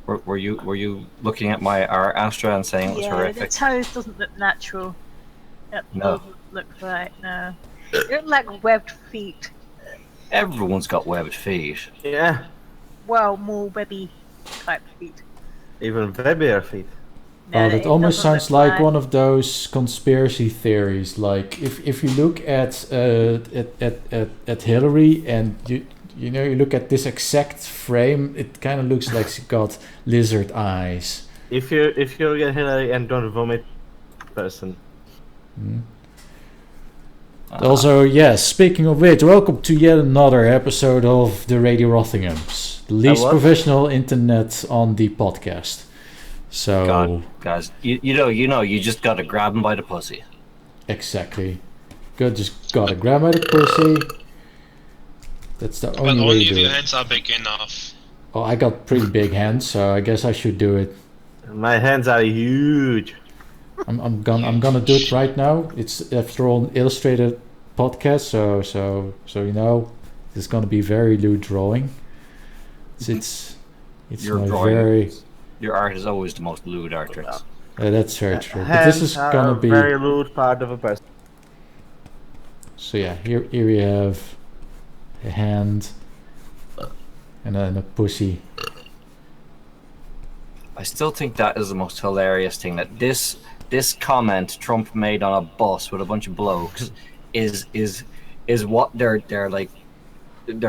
Were you looking at my Astra and saying it was horrific? The toes doesn't look natural. It No. doesn't look right. No, it look like webbed feet. Everyone's got webbed feet. Yeah, Well, more webby type feet. even webbier feet. No, But it almost doesn't sounds look like right. one of those conspiracy theories. Like if you look at Hillary and you look at this exact frame, it kind of looks like she got lizard eyes. If you get Hillary and don't vomit, person. Also, yes, speaking of which, welcome to yet another episode of the Radio Rothingham's, the least what? professional internet on the podcast. So, God, guys, you just gotta grab him by the pussy. exactly. Just gotta grab at the pussy. That's the But only way only to if do your it. hands are big enough. Oh, I got pretty big hands, so I guess I should do it. My hands are huge. I'm gonna do it right now. It's after all an illustrated podcast, so it's gonna be very lewd drawing. It's Your my drawing. very Your art is always the most lewd, Artrix. that's very true. But this is Hands gonna are be very lewd part of a person. so yeah. Here we have a hand and then a pussy. I still think that is the most hilarious thing, that this comment Trump made on a bus with a bunch of blokes is what they're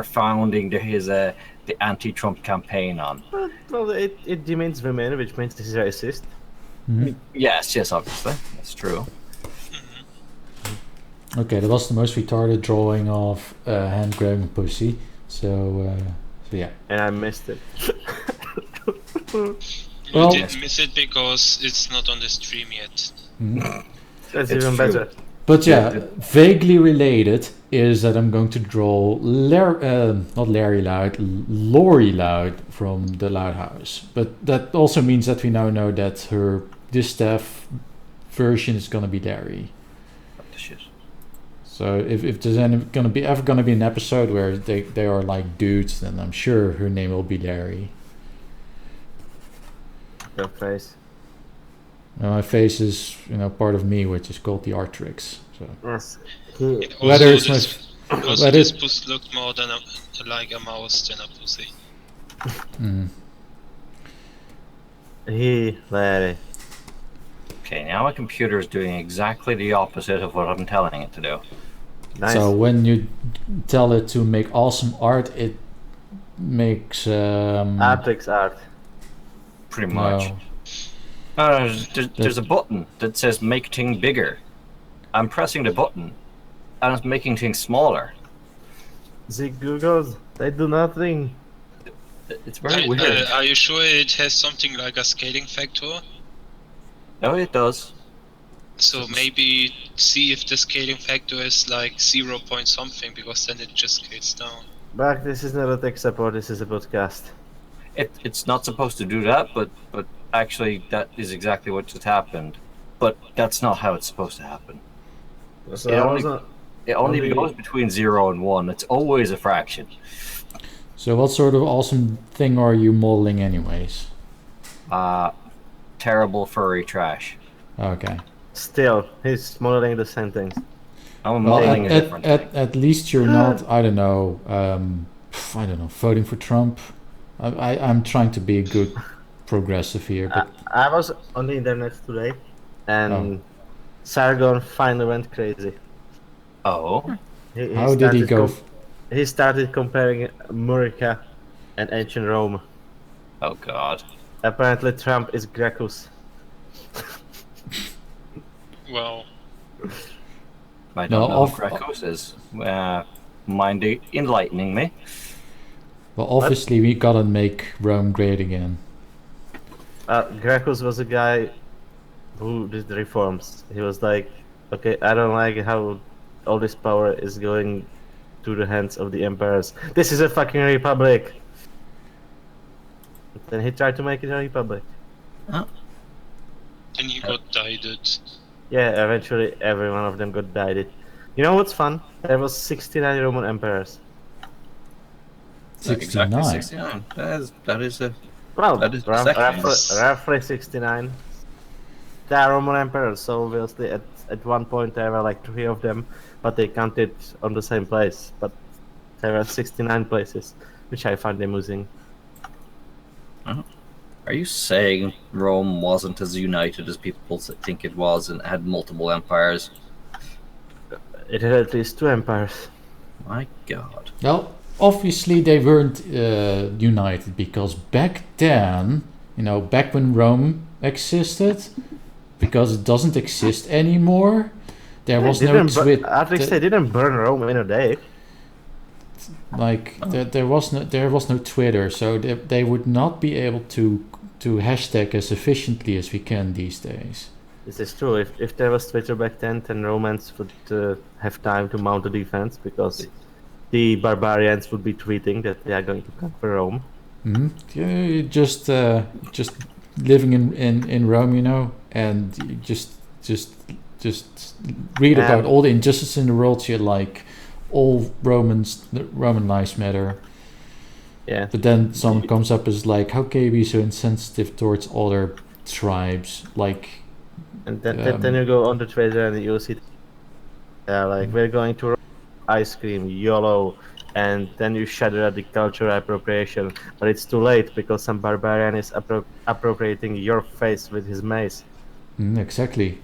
founding the anti-Trump campaign on. Well, it demeans women, which means this is racist. Yes, obviously, that's true. Okay, that was the most retarded drawing of hand grabbing pussy. So yeah. And I missed it. Well- You didn't miss it because it's not on the stream yet. That's It's even true. better. But yeah, vaguely related is that I'm going to draw not Larry Loud, Lori Loud from the Loud House. But that also means that we now know that her distaff version is gonna be Larry. What the shit? So if there's ever gonna be an episode where they are like dudes, then I'm sure her name will be Larry. Your face. Now my face is part of me, which is called the Artrix. So Yes. whether it's Also whether- this puss looked more than like a mouse than a pussy. Larry. Okay, now my computer is doing exactly the opposite of what I'm telling it to do. Nice. So when you tell it to make awesome art, it makes Artrix art. Pretty much. no. There's a button that says make thing bigger. I'm pressing the button and it's making things smaller. The Googles, they do nothing. It's very weird. Are you sure it has something like a scaling factor? No, it does. So maybe see if the scaling factor is like 0 point something, because then it just scales down. But this is not a tech support, this is a podcast. It's not supposed to do that, but actually that is exactly what just happened. But that's not how it's supposed to happen. So It I only- wasn't- It only Only- goes between 0 and 1. It's always a fraction. So what sort of awesome thing are you modeling anyways? Terrible furry trash. Okay. Still, he's modeling the same things. I'm Well, modeling a different thing. at least you're not, I don't know, voting for Trump. I'm trying to be a good progressive here, but I was on the internet today, and Sargon finally went crazy. Oh, how did he started go? He started comparing America and ancient Rome. oh God. Apparently, Trump is Gracchus. Well, I don't No, know off- what Gracchus is. Mind enlightening me? Well, obviously we gotta make Rome great again. Gracchus was a guy who did the reforms. He was like, okay, I don't like how all this power is going to the hands of the emperors. This is a fucking republic. Then he tried to make it a republic. and you got guided. Yeah, eventually every one of them got died. You know what's fun? There was 69 Roman emperors. 69. Exactly 69. That is Well, That is second. roughly 69. They are Roman emperors, so obviously at one point there were like 3 of them, but they counted on the same place. But there were 69 places, which I find amusing. Are you saying Rome wasn't as united as people think it was and had multiple empires? It had at least 2 empires. My God. Well, obviously they weren't united because back then, back when Rome existed, because it doesn't exist anymore, there was no Twitter. Artrix, they didn't burn Rome in a day. There was no Twitter, so they would not be able to hashtag as efficiently as we can these days. This is true. If there was Twitter back then Romans would have time to mount a defense because the barbarians would be tweeting that they are going to conquer Rome. Yeah, just living in Rome, and you just read about all the injustice in the world. So you're like, all Roman lives matter. Yeah. But then someone comes up as like, how can you be so insensitive towards other tribes? Like, and then you go on the Twitter and you see, we're going to ice cream, YOLO, and then you shudder at the cultural appropriation, but it's too late because some barbarian is appropriating your face with his mace. Exactly.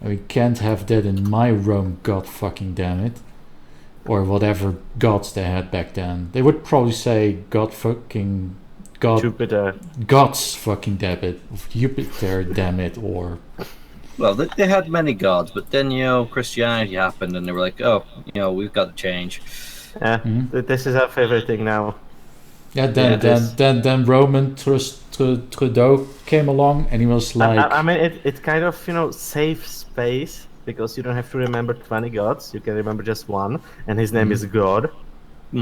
We can't have that in my Rome, god fucking damn it. Or whatever gods they had back then. They would probably say god Jupiter. Gods fucking damn it. Jupiter damn it, or... Well, they had many gods, but then, Christianity happened and they were like, oh, we've got to change. Yeah, this is our favorite thing now. Yeah, then Roman Trudeau came along and he was like... I mean, it kind of, saves space because you don't have to remember 20 gods. You can remember just one, and his name is God.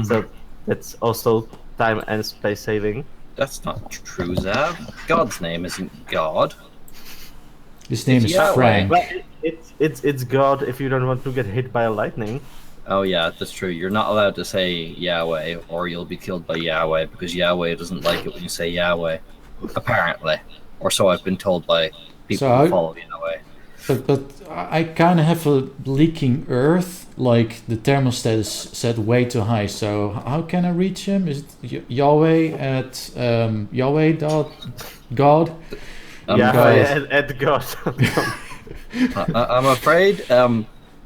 So that's also time and space saving. That's not true, Zav. God's name isn't God. His name is Yahweh. Frank. But it's God if you don't want to get hit by a lightning. Oh yeah, that's true. You're not allowed to say Yahweh or you'll be killed by Yahweh because Yahweh doesn't like it when you say Yahweh. Apparently. Or so I've been told by people who follow Yahweh. But I kind of have a leaking earth, like the thermostat is set way too high, so how can I reach him? Is it Yahweh at Yahweh.God? At God. I'm afraid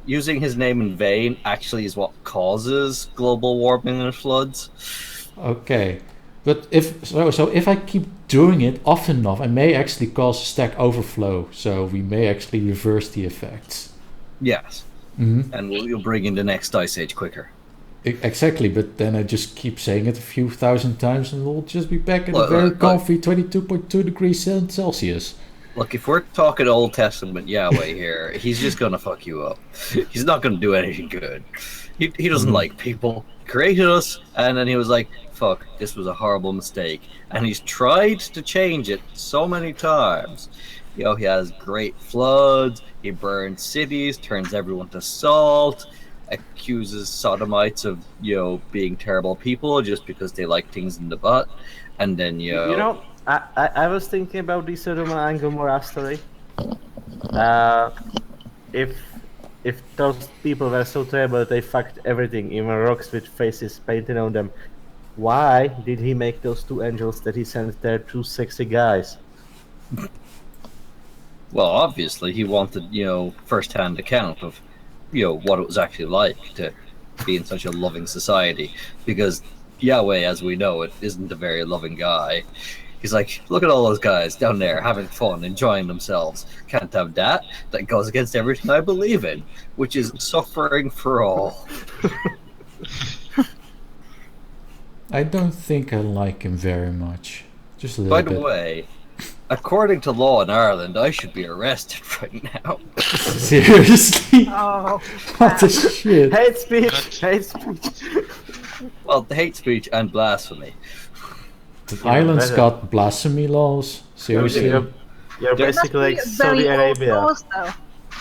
using his name in vain actually is what causes global warming and floods. Okay, but if I keep doing it often enough, I may actually cause a stack overflow. So we may actually reverse the effects. Yes, and you'll bring in the next ice age quicker. Exactly, but then I just keep saying it a few thousand times, and we'll just be back at a very comfy 22.2 degrees Celsius. Look, if we're talking Old Testament Yahweh here, he's just gonna fuck you up. He's not gonna do anything good. He doesn't like people. He created us, and then he was like, fuck, this was a horrible mistake. And he's tried to change it so many times. He has great floods, he burns cities, turns everyone to salt, accuses sodomites of, being terrible people just because they like things in the butt. And then, I was thinking about the Sodom and Gomorrah story. If those people were so terrible that they fucked everything, even rocks with faces painted on them, why did he make those 2 angels that he sent there 2 sexy guys? Well, obviously he wanted, first-hand account of, what it was actually like to be in such a loving society, because Yahweh, as we know it, isn't a very loving guy. He's like, look at all those guys down there having fun, enjoying themselves. Can't have that. That goes against everything I believe in, which is suffering for all. I don't think I like him very much. Just a little By bit. the way, according to law in Ireland, I should be arrested right now. Seriously? Oh, What the shit? Hate speech! Hate speech! Well, hate speech and blasphemy. The island's got blasphemy laws. Seriously? You're basically like Saudi Arabia.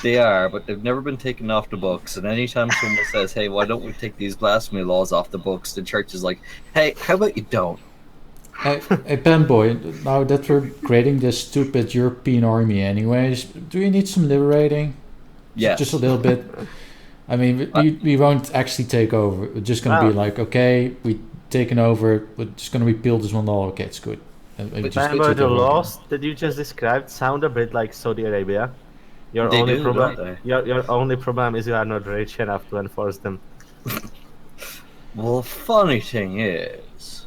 They are, but they've never been taken off the books. And anytime someone says, hey, why don't we take these blasphemy laws off the books, the church is like, hey, how about you don't? Hey, Panboy, now that we're creating this stupid European army anyways, do you need some liberating? Yes. Just a little bit. I mean, we won't actually take over. We're just going to be like, okay, we've taken over. We're just going to repeal this one law. Okay, it's good. Remember the laws that you just described sound a bit like Saudi Arabia. Your They only do, problem, don't your only problem is you are not rich enough to enforce them. Well, the funny thing is,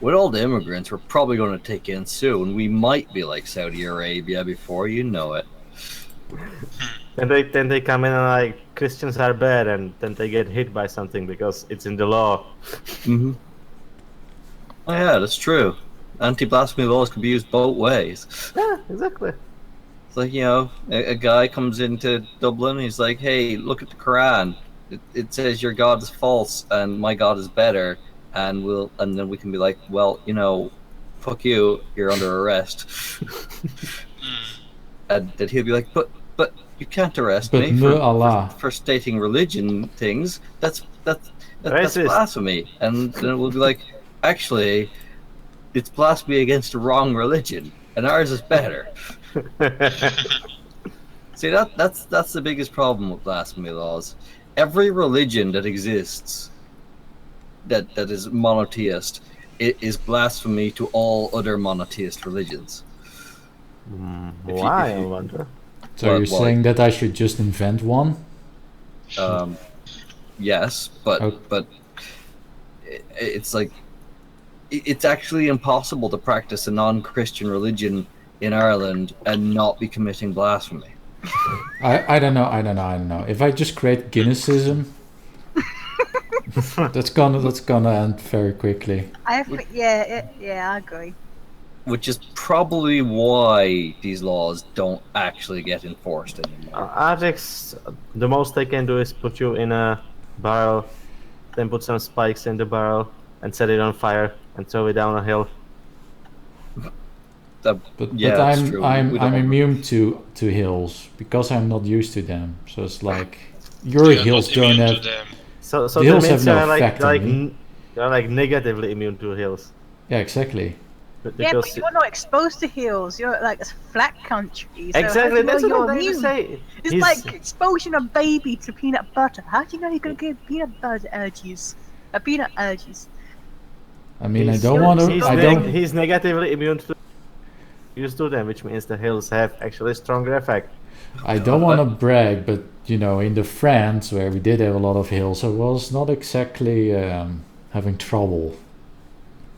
with all the immigrants we're probably going to take in soon, we might be like Saudi Arabia before you know it. And then they come in and like Christians are bad, and then they get hit by something because it's in the law. Mm-hmm. Oh yeah, that's true. Anti-blasphemy laws can be used both ways. Yeah, exactly. It's like, you know, a guy comes into Dublin, he's like, hey, look at the Quran. It says your God is false and my God is better, and then we can be like, well, you know, fuck you, you're under arrest. And then he'll be like, but you can't arrest me for stating religion things. That's blasphemy. And then we'll be like, actually, it's blasphemy against the wrong religion, and ours is better. See, that's the biggest problem with blasphemy laws. Every religion that exists that is monotheist, it is blasphemy to all other monotheist religions. Why, I wonder? So you're saying that I should just invent one? Yes, but it's like it's actually impossible to practice a non-Christian religion in Ireland and not be committing blasphemy. I don't know. If I just create Guinnessism, that's gonna end very quickly. I agree. Which is probably why these laws don't actually get enforced anymore. Artrix, the most they can do is put you in a barrel, then put some spikes in the barrel and set it on fire and throw it down a hill. But I'm immune to hills because I'm not used to them. So it's like your hills don't have. So the hills have no effect on me. You're like negatively immune to hills. Yeah, exactly. But you're not exposed to hills. You're like a flat country. So exactly, that's what I'm immune? saying. It's like exposing a baby to peanut butter. How do you know you're going to get peanut butter allergies? Peanut allergies. I mean, I don't want to. He's negatively immune to used to them, which means the hills have actually stronger effect. I don't want to brag, but you know, in the France where we did have a lot of hills, I was not exactly having trouble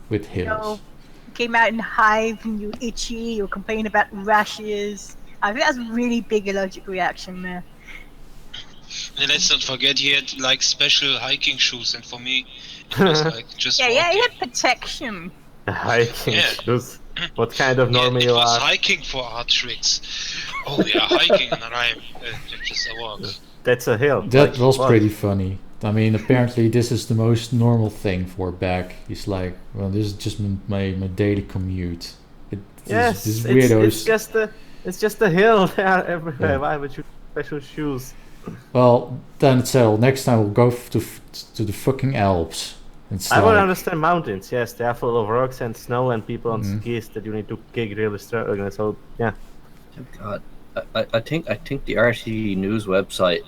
with hills. You came out in hive and you itchy, you complain about rashes. I think that's a really big allergic reaction there. And let's not forget he had like special hiking shoes, and for me it was like just he had protection. Hiking shoes. What kind of normie you are? It was hiking for Artrix. Oh, we are hiking and I'm just a walk. That's a hill. That was pretty funny. I mean, apparently this is the most normal thing for Beck. He's like, well, this is just my daily commute. It's just a hill. They are everywhere. Yeah. Why would you special shoes? Well, then it's settled. Next time we'll go to the fucking Alps. I would understand mountains. Yes, they are full of rocks and snow and people on skis that you need to kick really strong. So yeah. God, I think the RT News website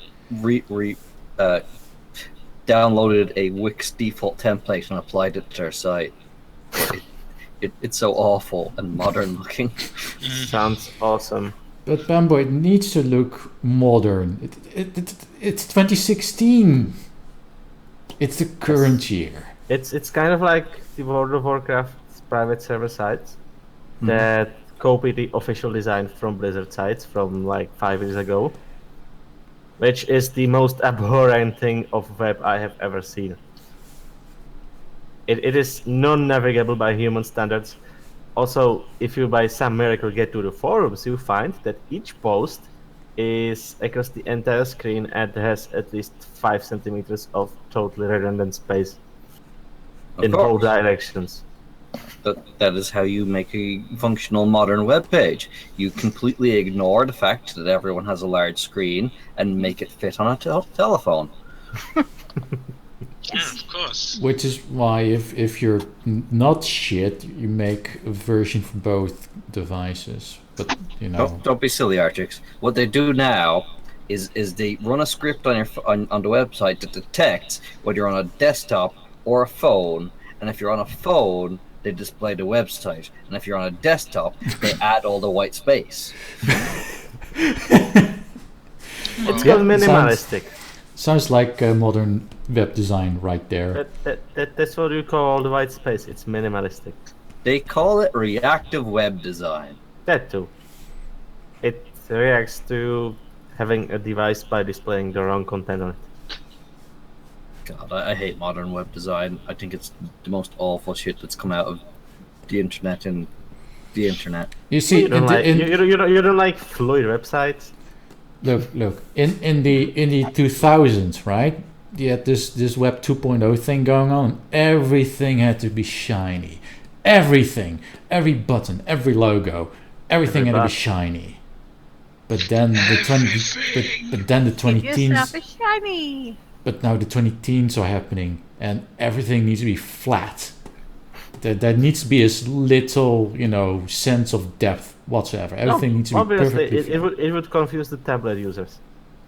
downloaded a Wix default template and applied it to their site. It's so awful and modern looking. Sounds awesome. But Panboy, it needs to look modern. It's 2016. It's the current year. It's kind of like the World of Warcraft private server sites that copy the official design from Blizzard sites from like 5 years ago, which is the most abhorrent thing of web I have ever seen. It is non-navigable by human standards. Also, if you by some miracle get to the forums, you find that each post is across the entire screen and has at least 5 centimeters of totally redundant space in both directions. That is how you make a functional modern web page. You completely ignore the fact that everyone has a large screen and make it fit on a telephone. Yes. course. Which is why if you're not shit, you make a version for both devices. But you know, Don't be silly, Artrix. What they do now is they run a script on on the website that detects whether you're on a desktop or a phone, and if you're on a phone, they display the website, and if you're on a desktop, they add all the white space. It's called minimalistic. Sounds like modern web design right there. That's what you call the white space. It's minimalistic. They call it reactive web design. That too. It reacts to having a device by displaying the wrong content on it. God, I hate modern web design. I think it's the most awful shit that's come out of the internet and the internet. You see, You don't like fluid websites? look. In the 2000s, right? You had this Web 2.0 thing going on. Everything had to be shiny. Everything, every button, every logo, everything had to be shiny. But then but then the 20 Give teens. yourself a shiny. But now the 20 teens are happening, and everything needs to be flat. There needs to be as little, sense of depth whatsoever. Everything needs to be Obviously, perfectly flat. it would confuse the tablet users.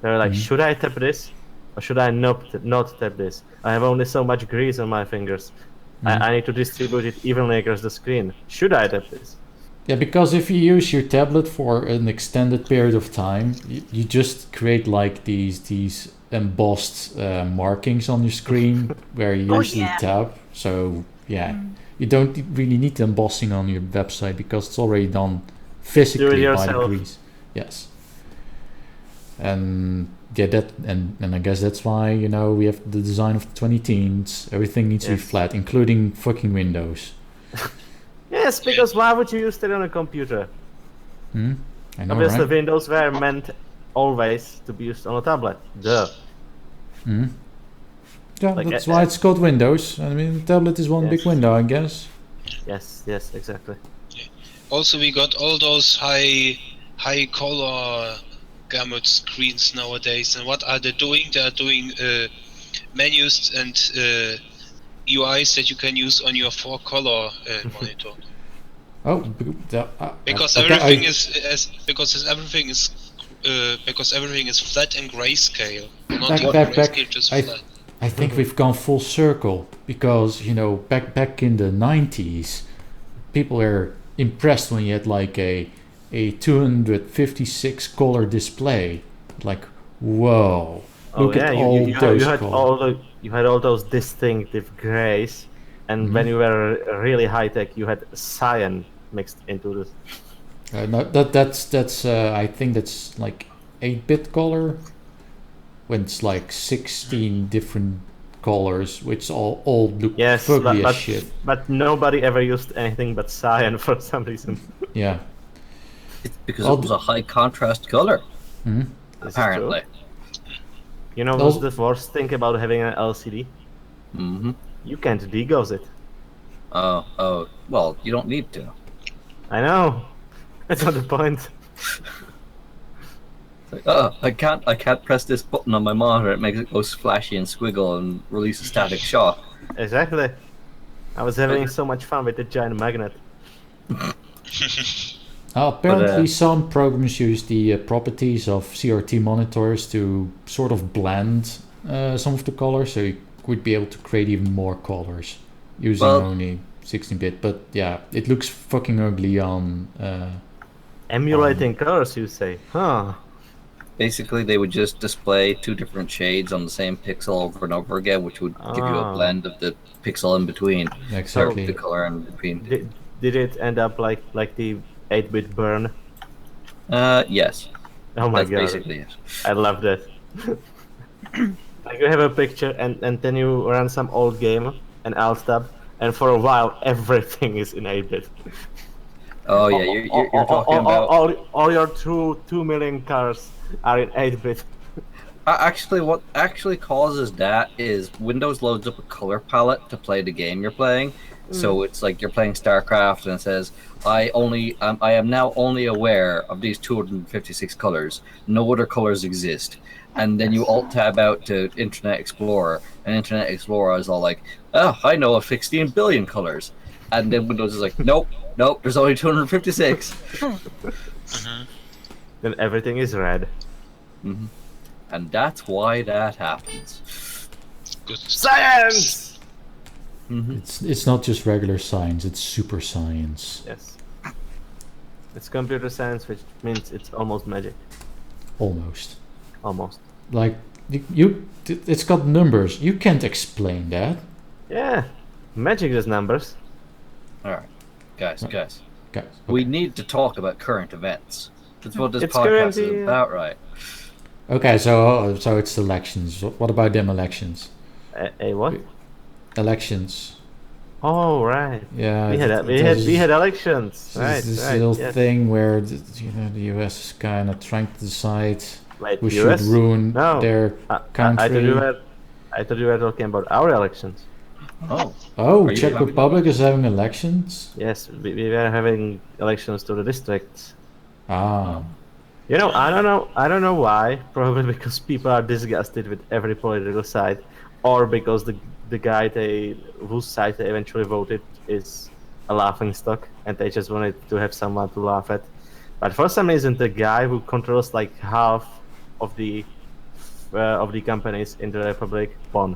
They're like, should I tap this, or should I not tap this? I have only so much grease on my fingers. I need to distribute it evenly across the screen. Should I tap this? Yeah, because if you use your tablet for an extended period of time, you just create like these embossed markings on your screen where you usually tap. So you don't really need the embossing on your website because it's already done physically by the grease. Yes. And I guess that's why we have the design of the 20 teens. Everything needs to be flat, including fucking Windows. Yes, because why would you use that on a computer? I know, Obviously, right? Windows were meant always to be used on a tablet. Duh. Yeah, that's why it's called Windows. I mean, the tablet is one big window, I guess. Yes, exactly. Also, we got all those high color gamut screens nowadays, and what are they doing? They are doing menus and UIs that you can use on your 4-color monitor. Oh, because okay, everything is flat and grayscale. Not even grayscale, just flat. I think we've gone full circle because back in the 90s, people were impressed when you had like a 256 color display. Like, whoa! Look at all those colors. You had all those distinctive grays, and when you were really high tech, you had cyan mixed into this. No, that's I think that's like 8-bit color. When it's like 16 different colors, which all look fugly as shit. But nobody ever used anything but cyan for some reason. Yeah. It's because it was a high contrast color. Apparently. You know what's the worst thing about having an LCD? You can't degauss it. Oh, well, you don't need to. I know. That's not the point. I can't press this button on my monitor. It makes it go splashy and squiggle and release a static shock. Exactly. I was having so much fun with the giant magnet. Apparently, some programs use the properties of CRT monitors to sort of blend some of the colors, so you would be able to create even more colors using only 16-bit. But yeah, it looks fucking ugly on. Emulating colors, you say? Huh. Basically, they would just display 2 different shades on the same pixel over and over again, which would give you a blend of the pixel in between. Exactly. The color in between. Did it end up like the 8-bit burn? Yes. Oh my god. That's basically it. I love that. Like you have a picture and then you run some old game, an alt tab, and for a while everything is in 8-bit. Oh yeah, you're talking about... All your 2 million cars are in 8-bit. Actually, what actually causes that is Windows loads up a color palette to play the game you're playing, So it's like you're playing StarCraft, and it says, I am now only aware of these 256 colors. No other colors exist. And then you alt tab out to Internet Explorer, and Internet Explorer is all like, oh, I know of 16 billion colors. And then Windows is like, nope, there's only 256. Then everything is red. Mm-hmm. And that's why that happens. Good. Science! Mm-hmm. It's not just regular science, it's super science. Yes. It's computer science, which means it's almost magic. Almost. Almost. Like, it's got numbers. You can't explain that. Yeah. Magic is numbers. All right, guys. Guys, okay. We need to talk about current events. That's what this It's podcast currently, is about, right? Okay, so it's elections. What about them elections? A what? Elections. Oh, right. Yeah. We had elections. Right. This right. little Yes. thing where the US is kind of trying to decide Wait, who US? should ruin No. their country. I thought you were talking about our elections. Oh, Oh, Are you Czech having- Republic is having elections. Yes, we were having elections to the districts. Ah, You know, I don't know why. Probably because people are disgusted with every political side, or because the guy whose side they eventually voted is a laughing stock, and they just wanted to have someone to laugh at. But for some reason, the guy who controls like half of the companies in the Republic won.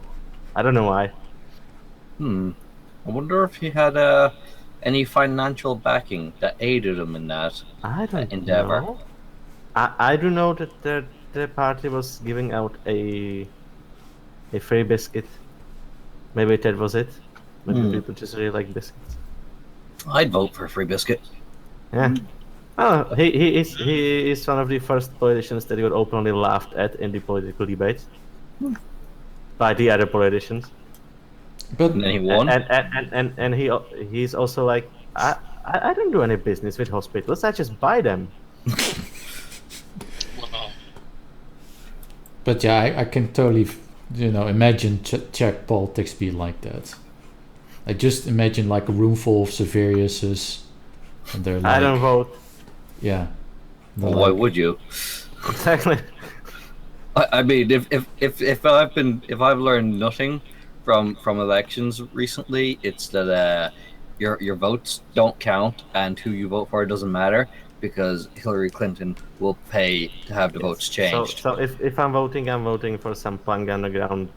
I don't know why. I wonder if he had any financial backing that aided him in that. I don't endeavor. know. I do know that the party was giving out a free biscuit. Maybe that was it. Maybe people just really like biscuits. I'd vote for a free biscuit. Yeah. Oh, he is one of the first politicians that got openly laughed at in the political debates by the other politicians. but And then he won. And he's also like, I don't do any business with hospitals. I just buy them. Wow. But yeah, I can totally, imagine Czech politics be like that. I just imagine like a room full of Xaveriuses, and they're like, I don't vote. yeah. They're Well, why like, would you? Exactly. I mean, if I've learned nothing from elections recently, it's that your votes don't count, and who you vote for doesn't matter, because Hillary Clinton will pay to have the votes changed. So if I'm voting for some punk underground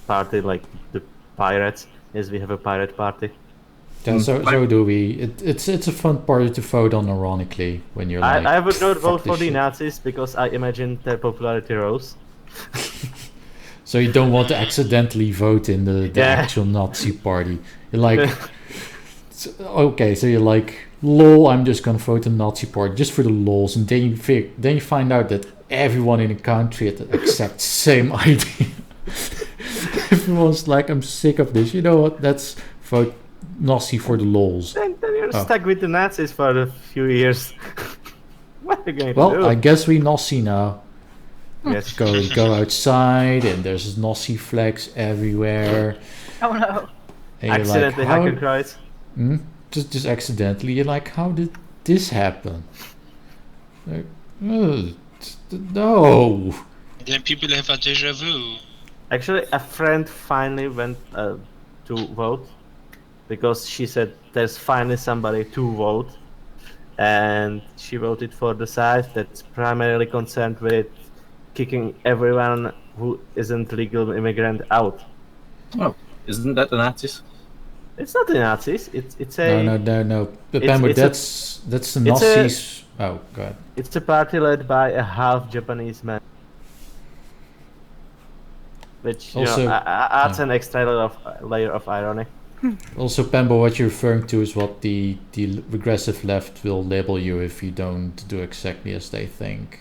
party like the Pirates. Yes, we have a pirate party. Yeah, so do we. It's a fun party to vote on, ironically, when you're like. I would not "Fuck vote this for the shit." Nazis because I imagine their popularity rose. So you don't want to accidentally vote in the Yeah. actual Nazi party. You're like, okay, so you're like, lol, I'm just gonna vote in Nazi party just for the lols, and then you find out that everyone in the country had the exact same idea. Everyone's like, I'm sick of this. You know what? Let's vote Nazi for the lols. Then you're Oh. stuck with the Nazis for a few years. What are you going to Well, do? I guess we Nazi now. Yes. Go outside, and there's Nazi flags everywhere. Oh no. And you're Accidentally like, hacker cried. just accidentally. You're like, how did this happen? Like, no. Then people have a deja vu. Actually, a friend finally went to vote because she said there's finally somebody to vote, and she voted for the side that's primarily concerned with kicking everyone who isn't legal immigrant out. Oh, isn't that the Nazis? It's not the Nazis. It's a No. But It's- Panboy, it's a- that's the it's a- Nazis. Oh god. it's a party led by a half Japanese man, which Also- adds an extra layer of irony. Also, Panboy, what you're referring to is what the regressive left will label you if you don't do exactly as they think.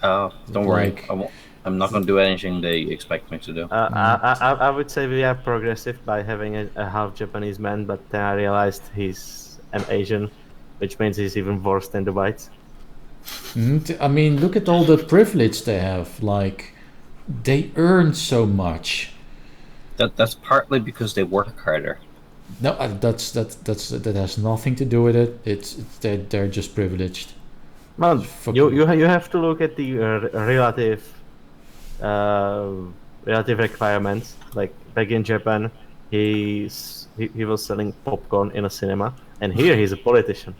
Oh, don't worry. Like- I'm not going to do anything they expect me to do. I would say we are progressive by having a half Japanese man, but then I realized he's an Asian, which means he's even worse than the whites. I mean, look at all the privilege they have. Like, they earn so much. That's partly because they work harder. No, that has nothing to do with it. They're just privileged. Well, Fucking- you have to look at the relative requirements. Like back in Japan, he was selling popcorn in a cinema, and here he's a politician.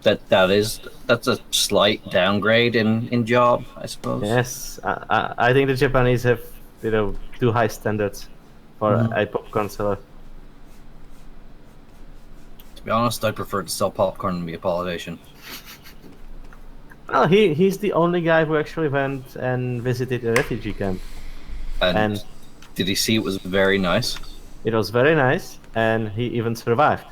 That's a slight downgrade in job, I suppose. Yes, I think the Japanese have too high standards for a popcorn seller. To be honest, I prefer to sell popcorn than be a politician. Well, he's the only guy who actually went and visited a refugee camp. And did he see it was very nice? It was very nice, and he even survived.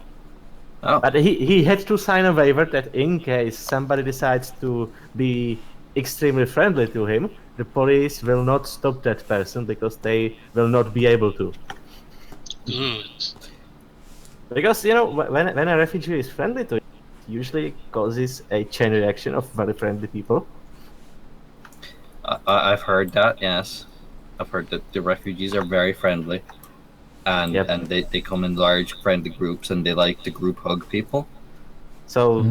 Oh, But he had to sign a waiver that in case somebody decides to be extremely friendly to him, the police will not stop that person because they will not be able to. Good. Because, when a refugee is friendly to you, it usually causes a chain reaction of very friendly people. I've heard that. Yes, I've heard that the refugees are very friendly, and Yep. and they come in large friendly groups, and they like to group hug people. So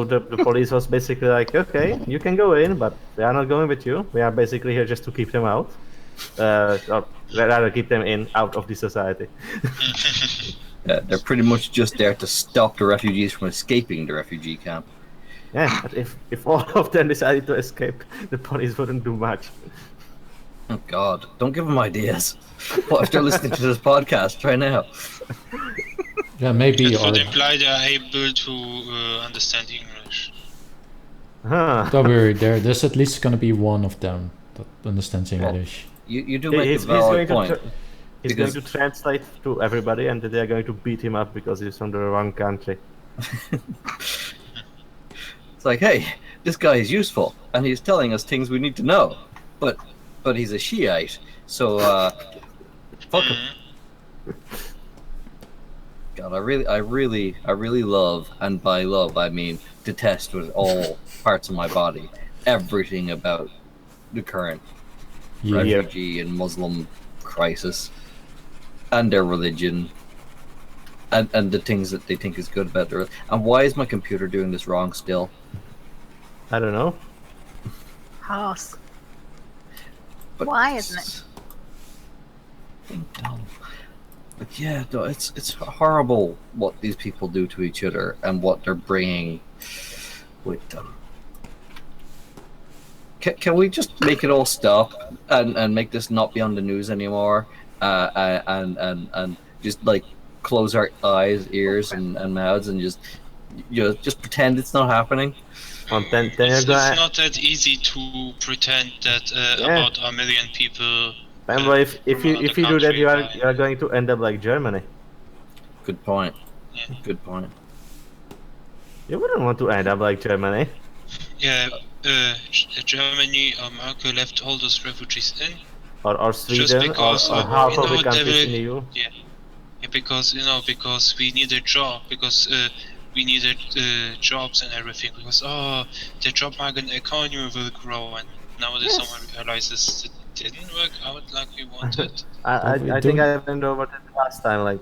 the police was basically like, okay, you can go in, but we are not going with you. We are basically here just to keep them out. Or rather keep them out of the society. They're pretty much just there to stop the refugees from escaping the refugee camp. Yeah, but if all of them decided to escape, the police wouldn't do much. Oh God! Don't give them ideas. What if they're listening to this podcast right now? Yeah, maybe. That would Or, imply they are able to understand English. Huh. don't worry, there's at least gonna be one of them that understands English. You do make He's a valid point. He's Because- going to translate to everybody, and they're going to beat him up because he's from the wrong country. It's like, hey, this guy is useful, and he's telling us things we need to know. But he's a Shiite, so fuck him. God, I really love, and by love I mean detest with all parts of my body, everything about the current Yeah. refugee and Muslim crisis, and their religion, and the things that they think is good about their. And why is my computer doing this wrong still? I don't know. Horse. But Why isn't it? Dumb. But yeah, no, it's horrible what these people do to each other and what they're bringing with them. Can we just make it all stop and make this not be on the news anymore? And just like close our eyes, ears, and mouths, and just just pretend it's not happening. And then you're It's gonna. not that easy to pretend that Yeah. about a million people. Remember, if you Another do that, country, you right. are going to end up like Germany. Good point. Yeah. Good point. You wouldn't want to end up like Germany. Yeah, Germany, America left all those refugees in. Or Sweden, because or of, half you of the know, countries they in the EU. Yeah, because we needed job, because we needed jobs and everything, because the job market economy will grow, and nowadays Yes. someone realizes it didn't work out like we wanted. I think I went over that last time. Like,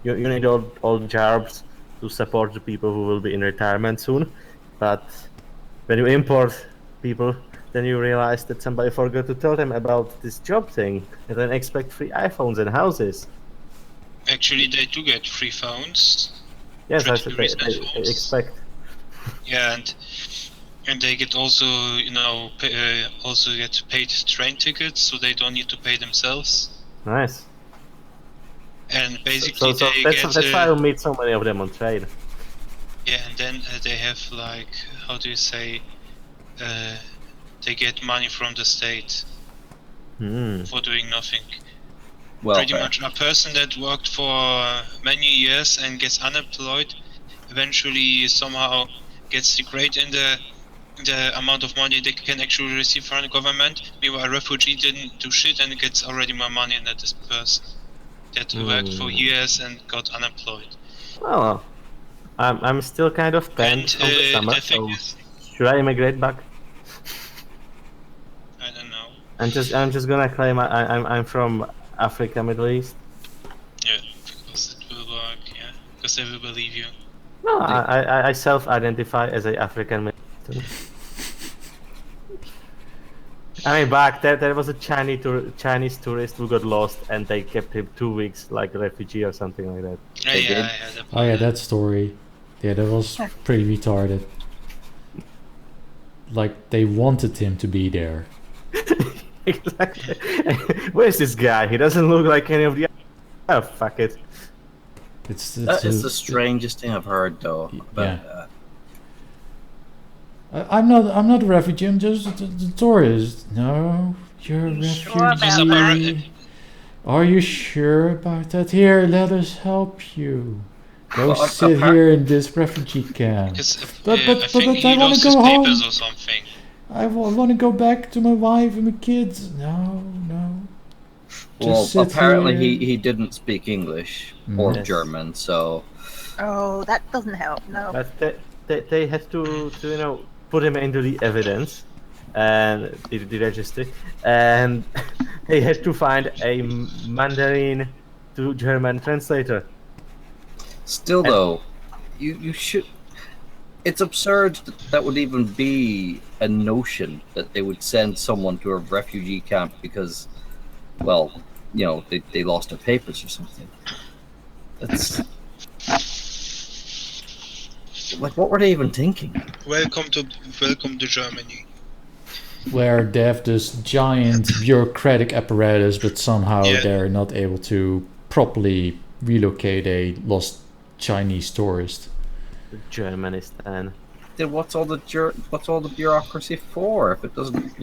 you need all jobs to support the people who will be in retirement soon, but when you import people, then you realize that somebody forgot to tell them about this job thing, and then expect free iPhones and houses. Actually, they do get free phones. Yes, I Pretty said reasonable they phones. expect. Yeah, and they get also, also get paid train tickets, so they don't need to pay themselves. Nice. And basically, So they that's get why you meet so many of them on train. yeah, and then they have like, how do you say, they get money from the state Hmm. for doing nothing. Well, Pretty much a person that worked for many years and gets unemployed, eventually somehow gets the grade in the amount of money they can actually receive from the government. Meanwhile, a refugee didn't do shit and gets already more money than this person that worked for years and got unemployed. Well, I'm still kind of And bent from the summer, the thing so is, should I immigrate back? I don't know. I'm just gonna claim I'm from Africa, Middle East. Yeah, because it will because they will believe you. No, I self-identify as a African Middle Eastern. I mean, back there was a Chinese tourist who got lost, and they kept him 2 weeks like a refugee or something like that. Yeah, They yeah, did. I heard about Oh yeah, that story. Yeah, that was pretty retarded. Like they wanted him to be there. Exactly. Where's this guy? He doesn't look like any of the. Oh, fuck it. That is the strangest thing I've heard, though. About Yeah. I'm not a refugee. I'm just a tourist. No, you're a You refugee. sure about that? Are you sure about that? Here, let us help you. Go Well, sit here in this refugee camp. Because But I think I he wanna lost go his home. papers or something. I want to go back to my wife and my kids. No. Well, Just sit apparently here. he didn't speak English or Yes. German, so Oh, that doesn't help. No. But they had to put him into the evidence and the registry, and they had to find a Mandarin to German translator. still though, you should. It's absurd that would even be a notion that they would send someone to a refugee camp because, well, they lost their papers or something. That's like, what were they even thinking? Welcome to Germany. Where they have this giant bureaucratic apparatus, but somehow Yeah. they're not able to properly relocate a lost Chinese tourist. Germanistan. Then what's all the bureaucracy for if it doesn't,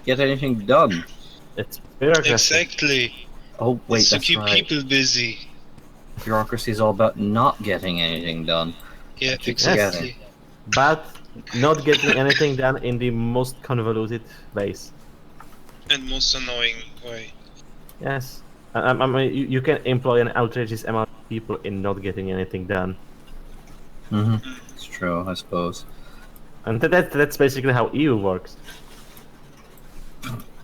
get anything done? It's bureaucracy. Exactly. Oh wait, It's to that's keep right. people busy. Bureaucracy is all about not getting anything done. Yeah, keep exactly. But not getting anything done in the most convoluted ways. And most annoying way. Yes. I mean, you can employ an outrageous amount of people in not getting anything done. Mm-hmm. It's true, I suppose. And that's basically how EU works.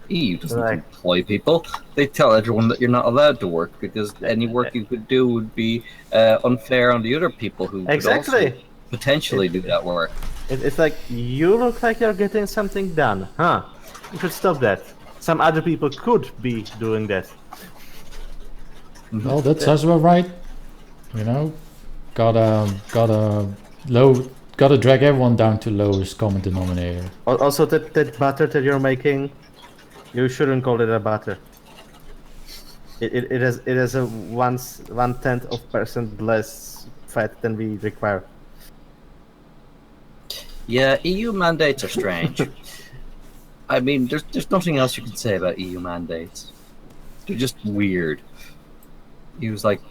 EU doesn't Right. employ people. They tell everyone that you're not allowed to work because any work you could do would be unfair on the other people who could also Exactly. potentially do that work. It's like, you look like you're getting something done, huh? You should stop that. Some other people could be doing that. Well, that sounds about right. Gotta drag everyone down to lowest common denominator. Also, that butter that you're making, you shouldn't call it a butter. It has a 1/10% less fat than we require. Yeah, EU mandates are strange. I mean, there's nothing else you can say about EU mandates. They're just weird. He was like,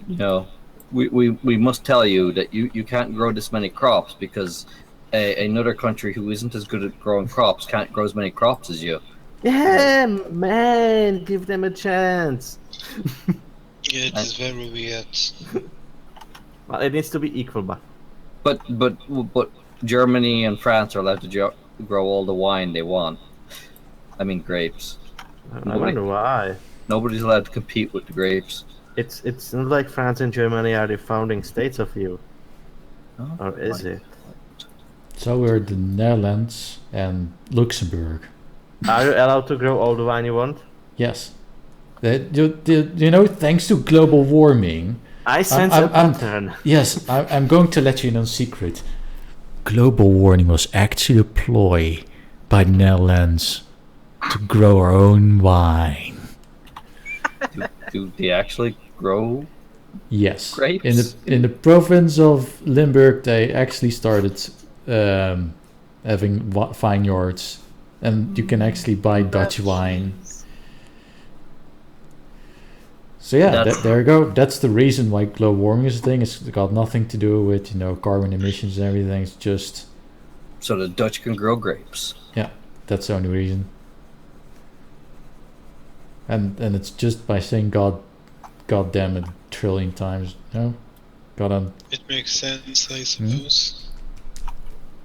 we must tell you that you can't grow this many crops because another country who isn't as good at growing crops can't grow as many crops as you. Yeah, man, give them a chance. Yeah, it is very weird. Well, it needs to be equal, but But Germany and France are allowed to grow all the wine they want. I mean, grapes. I wonder why. Nobody's allowed to compete with the grapes. It's not like France and Germany are the founding states of EU, Oh, or is right. it? So we're the Netherlands and Luxembourg. Are you allowed to grow all the wine you want? Yes. Thanks to global warming. I sense I'm- a pattern. Yes, I'm going to let you in on secret. Global warming was actually a ploy by the Netherlands to grow our own wine. Do they actually grow? Yes. Grapes? In the province of Limburg, they actually started having vineyards, and you can actually buy Dutch wine. So yeah, That's- there you go. That's the reason why global warming is a thing. It's got nothing to do with carbon emissions and everything. It's just So the Dutch can grow grapes. that's the only reason. And it's just by saying God damn it 1,000,000,000 times. Gotta It makes sense, I suppose.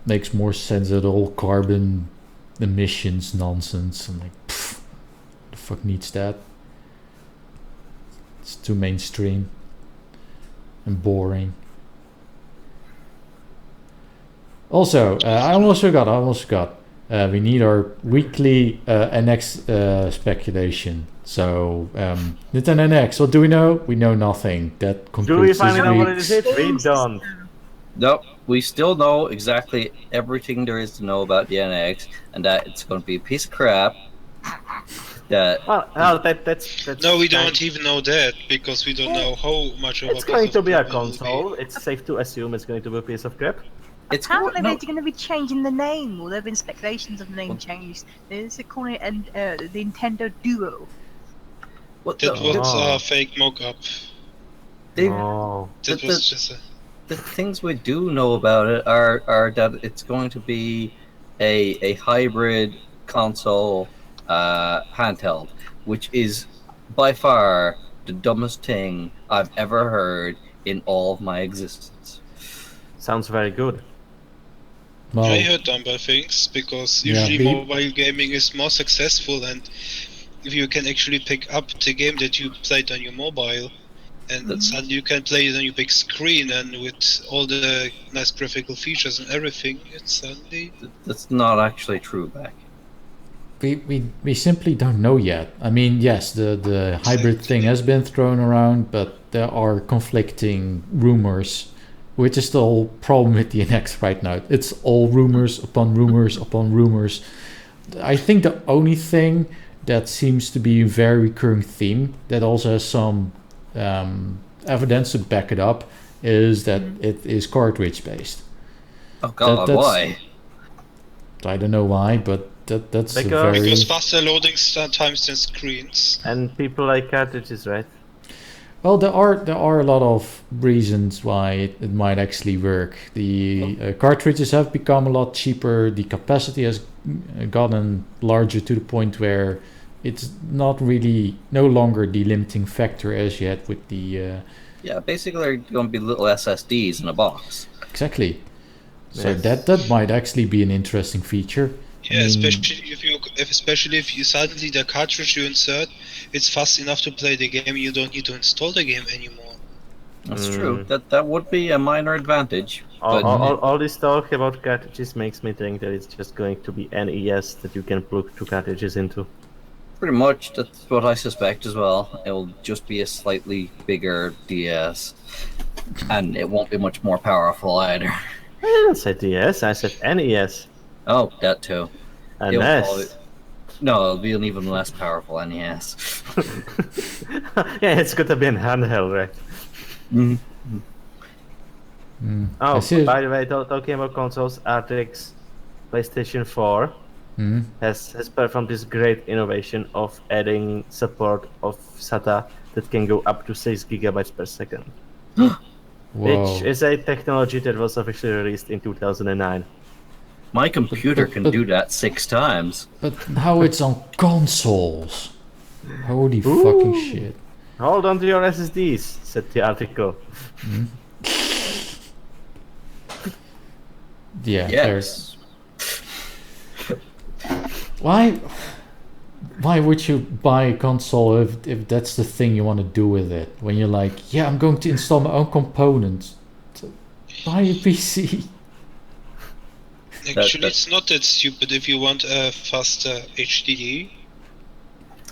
makes more sense than all carbon emissions nonsense. I'm like, pfft, the fuck needs that? It's too mainstream. and boring. Also, I almost forgot. We need our weekly NX speculation. So, Nintendo NX, what do we know? We know nothing. That Do we concludes finally this know what week. it is? We don't. Nope, we still know exactly everything there is to know about the NX, and that it's going to be a piece of crap. That Well, no, that's No, we don't even know that because we don't know how much of It's a going piece to of be a crap it will be. console. It's safe to assume it's going to be a piece of crap. it's Apparently no, they're going to be changing the name, or there have been speculations of the name change. They're calling it the Nintendo Duo. what That the, was Oh. a fake mock-up. they, Oh. That The- was just a... the things we do know about it are that it's going to be a hybrid console handheld, which is by far the dumbest thing I've ever heard in all of my existence. Sounds very good. Well, I heard dumber things because Yeah, usually we- mobile gaming is more successful, and if you can actually pick up the game that you played on your mobile and suddenly you can play it on your big screen and with all the nice graphical features and everything, it's suddenly... That's not actually true, Beck. we simply don't know yet. I mean, yes, the hybrid thing has been thrown around, but there are conflicting rumors, which is the whole problem with the NX right now. It's all rumors upon rumors upon rumors. I think the only thing that seems to be a very recurring theme that also has some evidence to back it up is that it is cartridge based. Oh God, that's- why? I don't know why, but that's a Because- very... Because faster loading times than screens. And people like cartridges, right? Well, there are a lot of reasons why it might actually work. The cartridges have become a lot cheaper. The capacity has gotten larger to the point where it's not really no longer the limiting factor as yet with the Yeah, basically they're going to be little SSDs in a box. exactly. So Yes. that might actually be an interesting feature. Yeah, I mean, especially if you suddenly the cartridge you insert, it's fast enough to play the game. You don't need to install the game anymore. That's true. That would be a minor advantage. But All this talk about cartridges makes me think that it's just going to be NES that you can plug two cartridges into. pretty much that's what I suspect as well. It'll just be a slightly bigger DS, and it won't be much more powerful either. I didn't say DS, I said NES. Oh, that too. And It'll NES. probably- No, it'll be an even less powerful NES. Yeah, it's got to be an handheld, right? Oh, I see it. by the way, talking about consoles, Artrix PlayStation 4 has performed this great innovation of adding support of SATA that can go up to 6 gigabytes per second, Whoa. which is a technology that was officially released in 2009. My computer can but- do that 6 times. But how it's on consoles? Holy fucking shit! Hold on to your SSDs, said the article. Yeah, Yes. why would you buy a console if that's the thing you want to do with it? When you're like, yeah, I'm going to install my own components. So buy a PC. Actually, that- it's not that stupid if you want a faster HDD.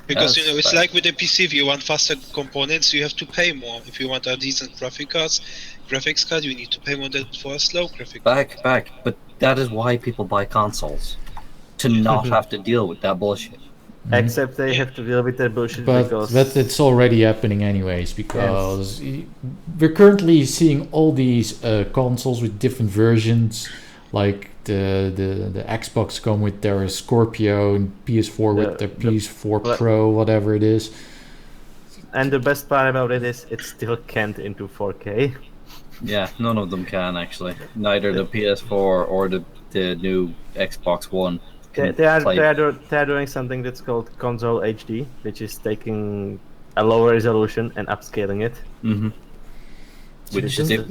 Because Yes, it's but- like with the PC, if you want faster components, you have to pay more. If you want a decent graphics card, you need to pay more than for a slow graphic card. Back. But that is why people buy consoles. To not have to deal with that bullshit. Except they have to deal with their bullshit But because it's already happening anyways, because we're currently seeing all these consoles with different versions, like the Xbox come with their Scorpio and PS4 with their PS4 but- Pro, whatever it is. and the best part about it is it still can't into 4K. Yeah, none of them can actually. Neither the PS4 or the new Xbox One. can They are play- they're doing something that's called console HD, which is taking a lower resolution and upscaling it. Mhm. Which is- they've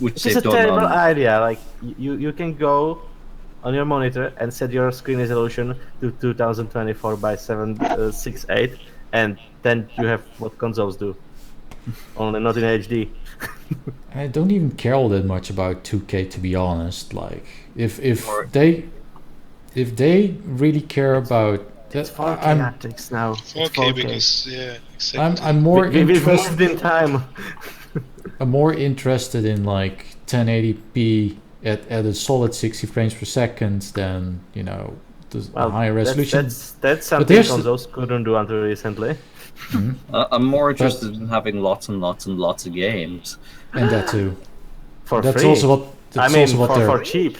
It's a done terrible on. idea. Like you can go on your monitor and set your screen resolution to 2024 by 768, and then you have what consoles do. Only not in HD. I don't even care all that much about 2K, to be honest. Like, if Or- they really care about It's that, 4K I'm Artrix now. It's 4K because exactly. I'm more We've interested. moved in time. I'm more interested in like 1080p at a solid 60 frames per second than the higher resolution. That's something there's- consoles couldn't do until recently. I'm more interested in having lots and lots and lots of games. And that too. For That's free. also what. That's also what they're. for cheap.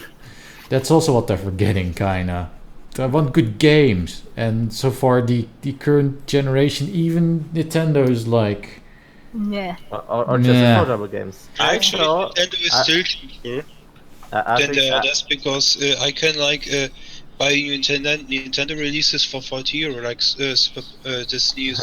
That's also what they're forgetting, kinda. I want good games, and so far the current generation, even Nintendo's like. Yeah. Or just Nah. affordable games. Actually, saw- Nintendo is I- still cheaper I than think, the others because I can buy Nintendo releases for €40, like this new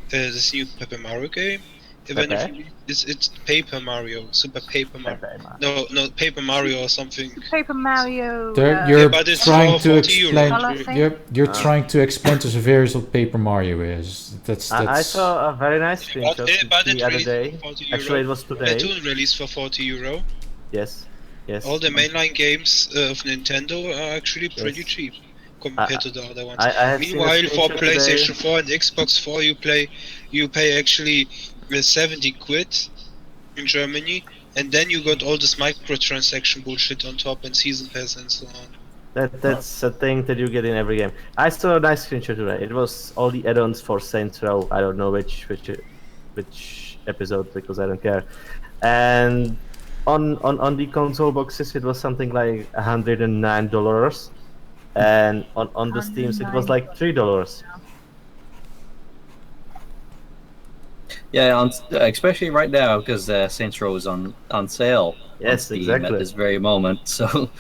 this new Paper Mario game. Even Pepe? if it's Paper Mario, Super Paper Mario. no. No, Paper Mario or something. Paper Mario. You're but it's trying for to 40 euros. explain. Color thing? You're trying to explain to Xaverius what Paper Mario is. That's. I saw a very nice screenshot But the it other released day. for 40 Actually, it euro. was today. Platoon released for €40. Yes. Yes. All the mainline games of Nintendo are actually pretty Yes. cheap compared to the other ones. I have seen a Meanwhile, for screenshot PlayStation today. 4 and Xbox 4, you pay actually 70 quid in Germany, and then you got all this microtransaction bullshit on top and season pass and so on. That's a thing that you get in every game. I saw a nice screenshot today. It was all the add-ons for Saints Row. I don't know which episode because I don't care. And on the console boxes it was something like $109, and on the Steams it was like $3. Yeah, especially right now because Saints Row is on sale. Yes, Steam exactly. At this very moment. So,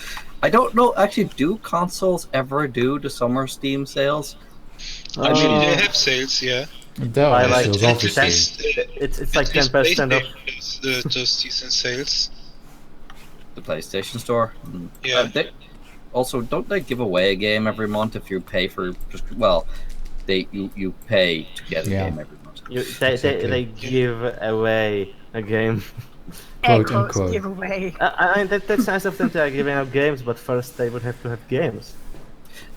I don't know. Actually, do consoles ever do the summer Steam sales? Actually, they Uh, have sales, yeah. That I was like sales, it. obviously. It's like 10% off. Those decent sales. The PlayStation Store. Mm. Yeah. Also, don't they give away a game every month if you pay for? Well, you pay to get a Yeah. game every month. They Exactly. give away a game. Air Quote, quotes unquote. giveaway. I mean that's nice of them to are giving out games, but first they would have to have games.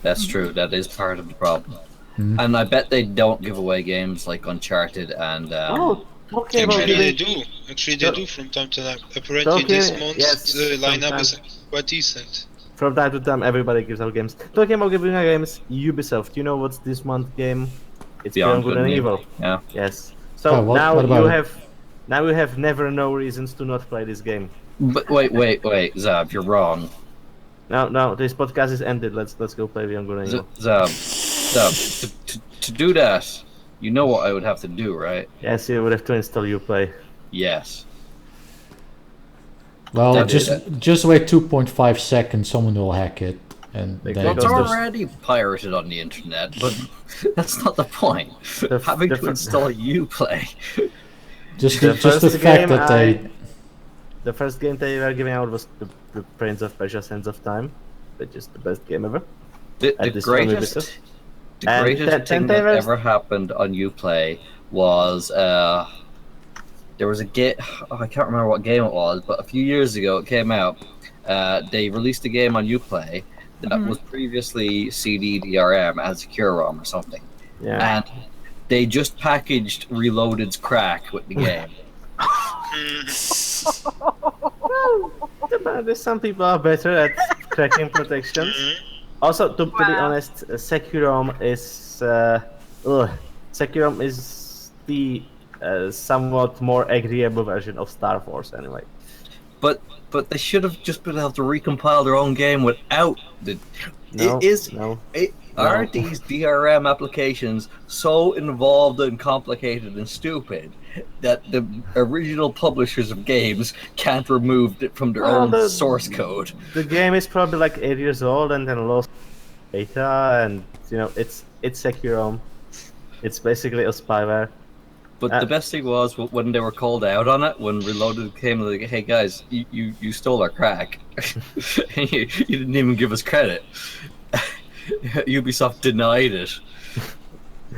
That's true. That is part of the problem. Mhm. And I bet they don't give away games like Uncharted and. Okay, about Actually, they giving. do. Actually, they So- do from time to time. Apparently, Okay, this month's yes, lineup is sometimes. quite decent. From time to time, everybody gives out games. Talking about giving out games, Ubisoft. You know what's this month game? It's Beyond Good and Evil. Yeah. Yes. So Oh, what now about you it? have never no reasons to not play this game. But wait, Zab, you're wrong. No, this podcast is ended. Let's go play Beyond Good and Evil. Zab, to do that, you know what I would have to do, right? Yes, you would have to install Uplay. Yes. Well, That is just wait 2.5 seconds. Someone will hack it, and They then Well, got it's those- just- already pirated on the internet, but that's not the point. The- Having the to fir- install Uplay. just The the first fact game that they. The first game they were giving out was the Prince of Persia: Sands of Time, which is the best game ever. The At this time, greatest, Ubisoft. the And greatest then thing they that were- ever happened on Uplay was there was a game. Oh, I can't remember what game it was, but a few years ago it came out. They released a game on Uplay that was previously CD-DRM as a Cure-ROM or something, Yeah. and they just packaged Reloaded's crack with the game. There's some people are better at cracking protections. Also, to be Wow. honest, Securom is Securom is the somewhat more agreeable version of Star Force, anyway. But they should have just been able to recompile their own game without the. No, no. Aren't these DRM applications so involved and complicated and stupid that the original publishers of games can't remove it from their Well, own the- source code? The game is probably like 8 years old and then lost data, and it's Securom. It's basically a spyware. But the best thing was when they were called out on it, when Reloaded came like, hey guys, you stole our crack. you didn't even give us credit. Ubisoft denied it.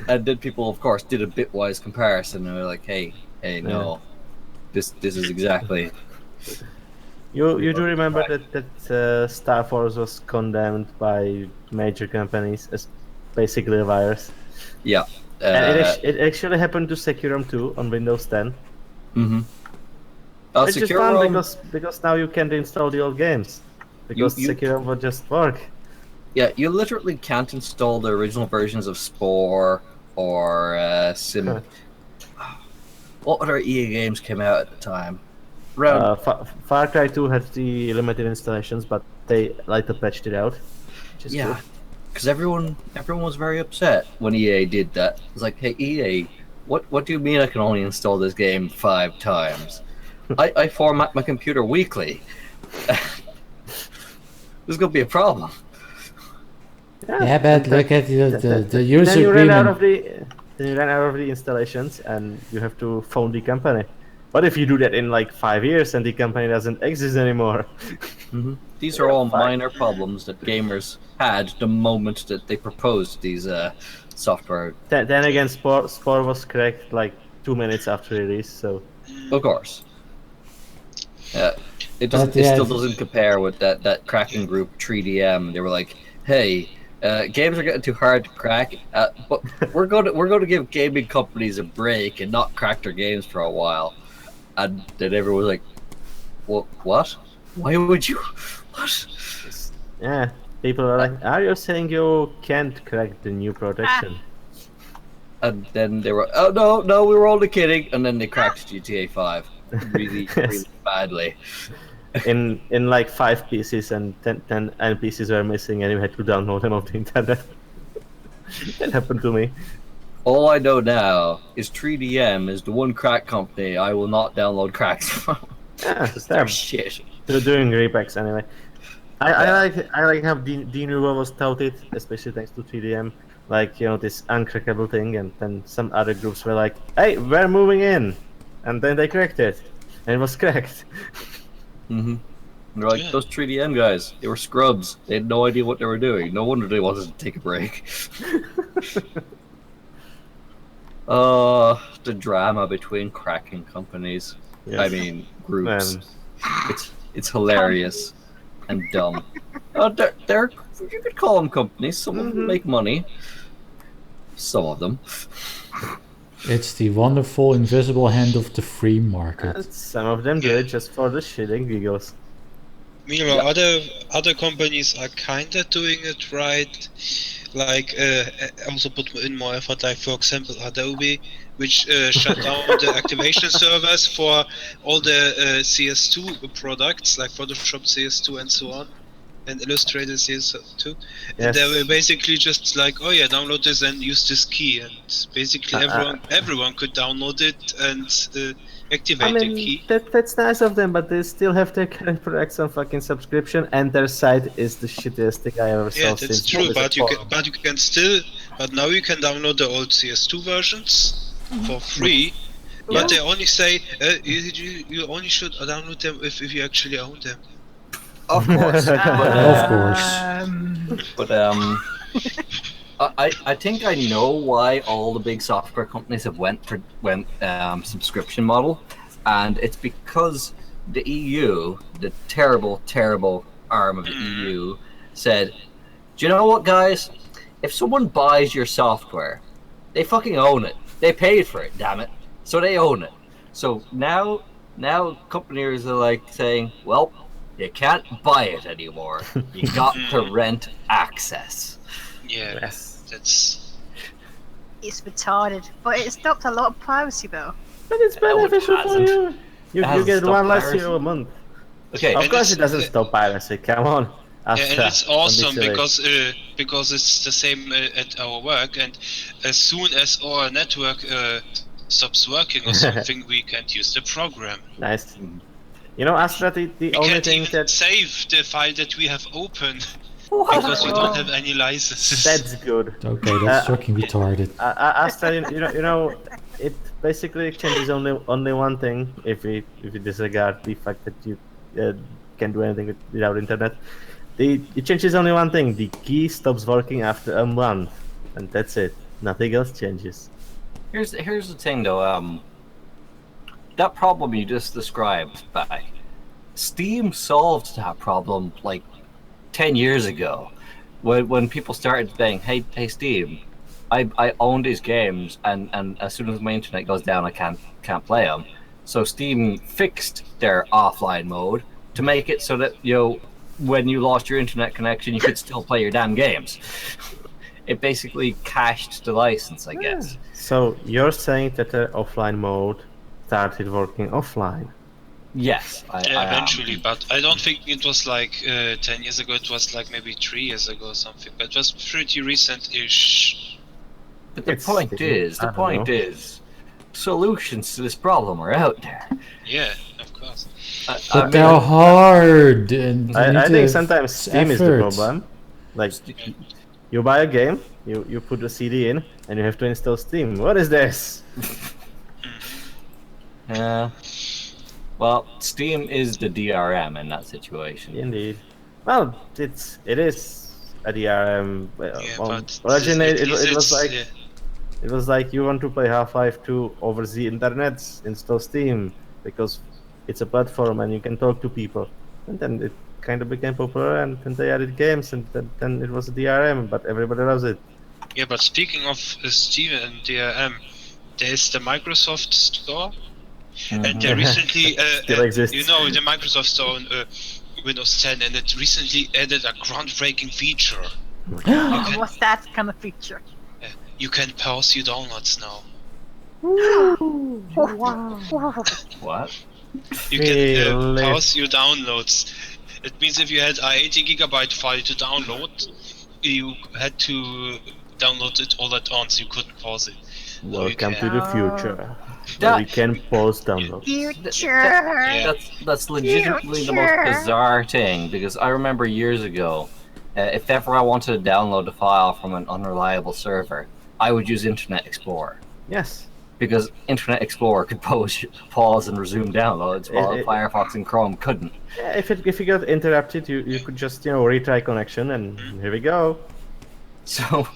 And then people, of course, did a bitwise comparison and they were like, hey, no. This is exactly. You do remember that Star Force was condemned by major companies as basically a virus? Yeah. And it actually happened to Securum too on Windows 10. Mm-hmm. Which is fun because now you can't install the old games. Because Securum would just work. Yeah, you literally can't install the original versions of Spore or Sim. What other EA games came out at the time? Far Cry 2 had the limited installations, but they later patched it out. Which is cool. Because everyone was very upset when EA did that. It's like, hey EA, what do you mean I can only install this game 5 times? I format my computer weekly. There's gonna be a problem. Yeah, but look at the user then you agreement. Then you ran out of the installations, and you have to phone the company. What if you do that in like 5 years and the company doesn't exist anymore? Mm-hmm. These are all minor problems that gamers had the moment that they proposed these software. Then again, Spore was cracked like 2 minutes after release, so. Of course. It still doesn't compare with that cracking group 3DM. They were like, "Hey, games are getting too hard to crack, but we're going to give gaming companies a break and not crack their games for a while." And then everyone was like, "What? Why would you? What?" Yeah, people are like, "Are you saying you can't crack the new protection?" And then they were, "Oh no, we were only kidding." And then they cracked GTA 5 really badly. In like 5 pieces and 10 NPCs were missing, and you had to download them off the internet. That happened to me. All I know now is 3DM is the one crack company I will not download cracks from. Yeah, they're shit. They're doing repacks anyway. I like how Denuvo was touted, especially thanks to 3DM. Like, you know, this uncrackable thing, and then some other groups were like, "Hey, we're moving in," and then they cracked it, and it was cracked. Mm-hmm. They're like, those 3DM guys, they were scrubs. They had no idea what they were doing. No wonder they wanted to take a break. The drama between cracking companies. Yes. I mean, groups. It's hilarious and dumb. They're you could call them companies. Some of them make money. Some of them. It's the wonderful invisible hand of the free market. Some of them do it just for the shit and giggles. Meanwhile, other companies are kinda doing it right. Like, also put in more effort, like for example Adobe, which shut down the activation servers for all the CS2 products, like Photoshop CS2 and so on, and Illustrator CS2. Yes. And they were basically just like, oh yeah, download this and use this key, and basically everyone could download it and activate the key. That's nice of them, but they still have their current products on fucking subscription, and their site is the shittiest thing I ever saw. Yeah, that's true. But now you can download the old CS2 versions for free. Yeah. But they only say you only should download them if you actually own them. Of course. Of course. But I think I know why all the big software companies have went subscription model, and it's because the EU, the terrible arm of the EU, said, "Do you know what, guys? If someone buys your software, they fucking own it. They paid for it, damn it. So they own it. So now companies are like saying, well, you can't buy it anymore. You got to rent access." Yeah, it's retarded, but it stopped a lot of piracy though. But it's beneficial for you. You get one less euro a month. Okay, of course it doesn't stop piracy. Come on. And it's awesome because it's the same at our work, and as soon as our network stops working or something, we can't use the program. Nice. You know, Astra, the only thing that save the file that we have opened because we don't have any licenses. That's good. Okay, that's fucking retarded. Astra, you know, it basically changes only one thing if we disregard the fact that you can do anything without internet. It changes only one thing. The key stops working after a month, and that's it. Nothing else changes. Here's the thing, though. that problem you just described, back. Steam solved that problem like 10 years ago, when people started saying, "Hey, Steam, I own these games, and as soon as my internet goes down, I can't play them." So Steam fixed their offline mode to make it so that when you lost your internet connection, you could still play your damn games. It basically cached the license, I guess. So you're saying that the offline mode started working offline? Yes, I eventually, but I don't think it was like 10 years ago. It was like maybe 3 years ago or something. But it was pretty recent-ish. But the point is, solutions to this problem are out there. Yeah, of course. But they're hard. And I think sometimes Steam is the problem. Like, you buy a game, you put the CD in, and you have to install Steam. What is this? Well, Steam is the DRM in that situation. Indeed. Well, it is a DRM. But Originally, it was like you want to play Half-Life 2 over the internet, install Steam, because it's a platform and you can talk to people. And then it kind of became popular, and then they added games, and then it was a DRM, but everybody loves it. Yeah, but speaking of Steam and DRM, there's the Microsoft Store, and they recently, Still exists. the Microsoft Store on Windows 10, and it recently added a groundbreaking feature. What's that kind of feature? You can pause your downloads now. What? You can pause your downloads. It means if you had a 80 gigabyte file to download, you had to download it all at once. You couldn't pause it. Welcome to the future. That- We can pause download. Future. That's legitimately the most bizarre thing, because I remember years ago, if ever I wanted to download a file from an unreliable server, I would use Internet Explorer. Yes. Because Internet Explorer could pause and resume downloads, while Firefox and Chrome couldn't. Yeah, if you got interrupted, you could just retry connection, and here we go. So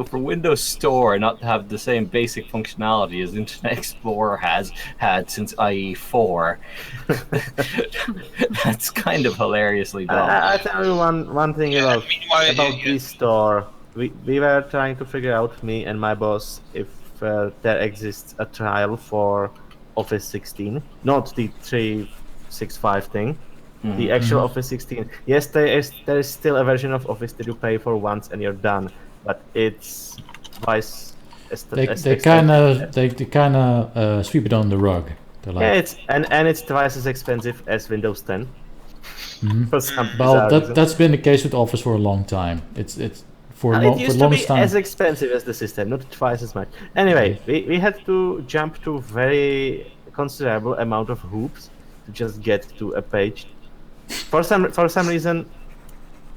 for Windows Store not to have the same basic functionality as Internet Explorer has had since IE4, that's kind of hilariously dumb. I tell you one thing about this store. We were trying to figure out, me and my boss, if there exists a trial for Office 16, not the 365 thing. The actual Office 16. Yes, there is still a version of Office that you pay for once and you're done, but it's twice. They kind of sweep it on the rug. Like, yeah, it's twice as expensive as Windows 10. For some well, reason. that's been the case with Office for a long time. It's for it used to be time. as expensive as the system, not twice as much. Anyway, we had to jump to very considerable amount of hoops to just get to a page. For some reason,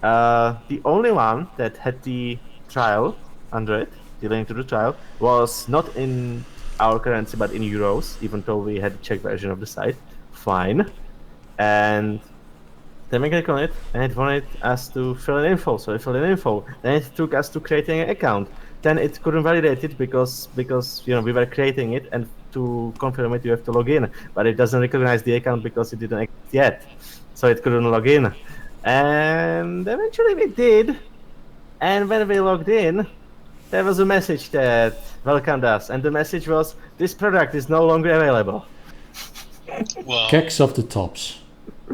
the only one that had the trial under it, the link to the trial, was not in our currency but in euros, even though we had a Czech version of the site. Fine. And then we clicked on it, and it wanted us to fill in info, so we filled in info. Then it took us to creating an account. Then it couldn't validate it because we were creating it, and to confirm it you have to log in, but it doesn't recognize the account because it didn't exist yet, so it couldn't log in. And eventually we did, and when we logged in, there was a message that welcomed us, and the message was, "This product is no longer available." Wow. Kegs of the tops.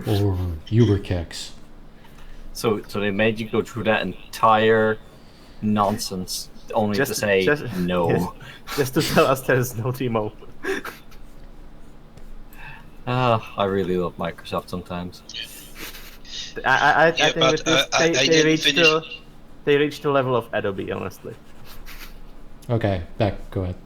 Or Uber kegs. So they made you go through that entire nonsense only to say no. Yes, just to tell us there's no demo. I really love Microsoft sometimes. I think but, with this, they reached the level of Adobe, honestly. Okay, back. Go ahead.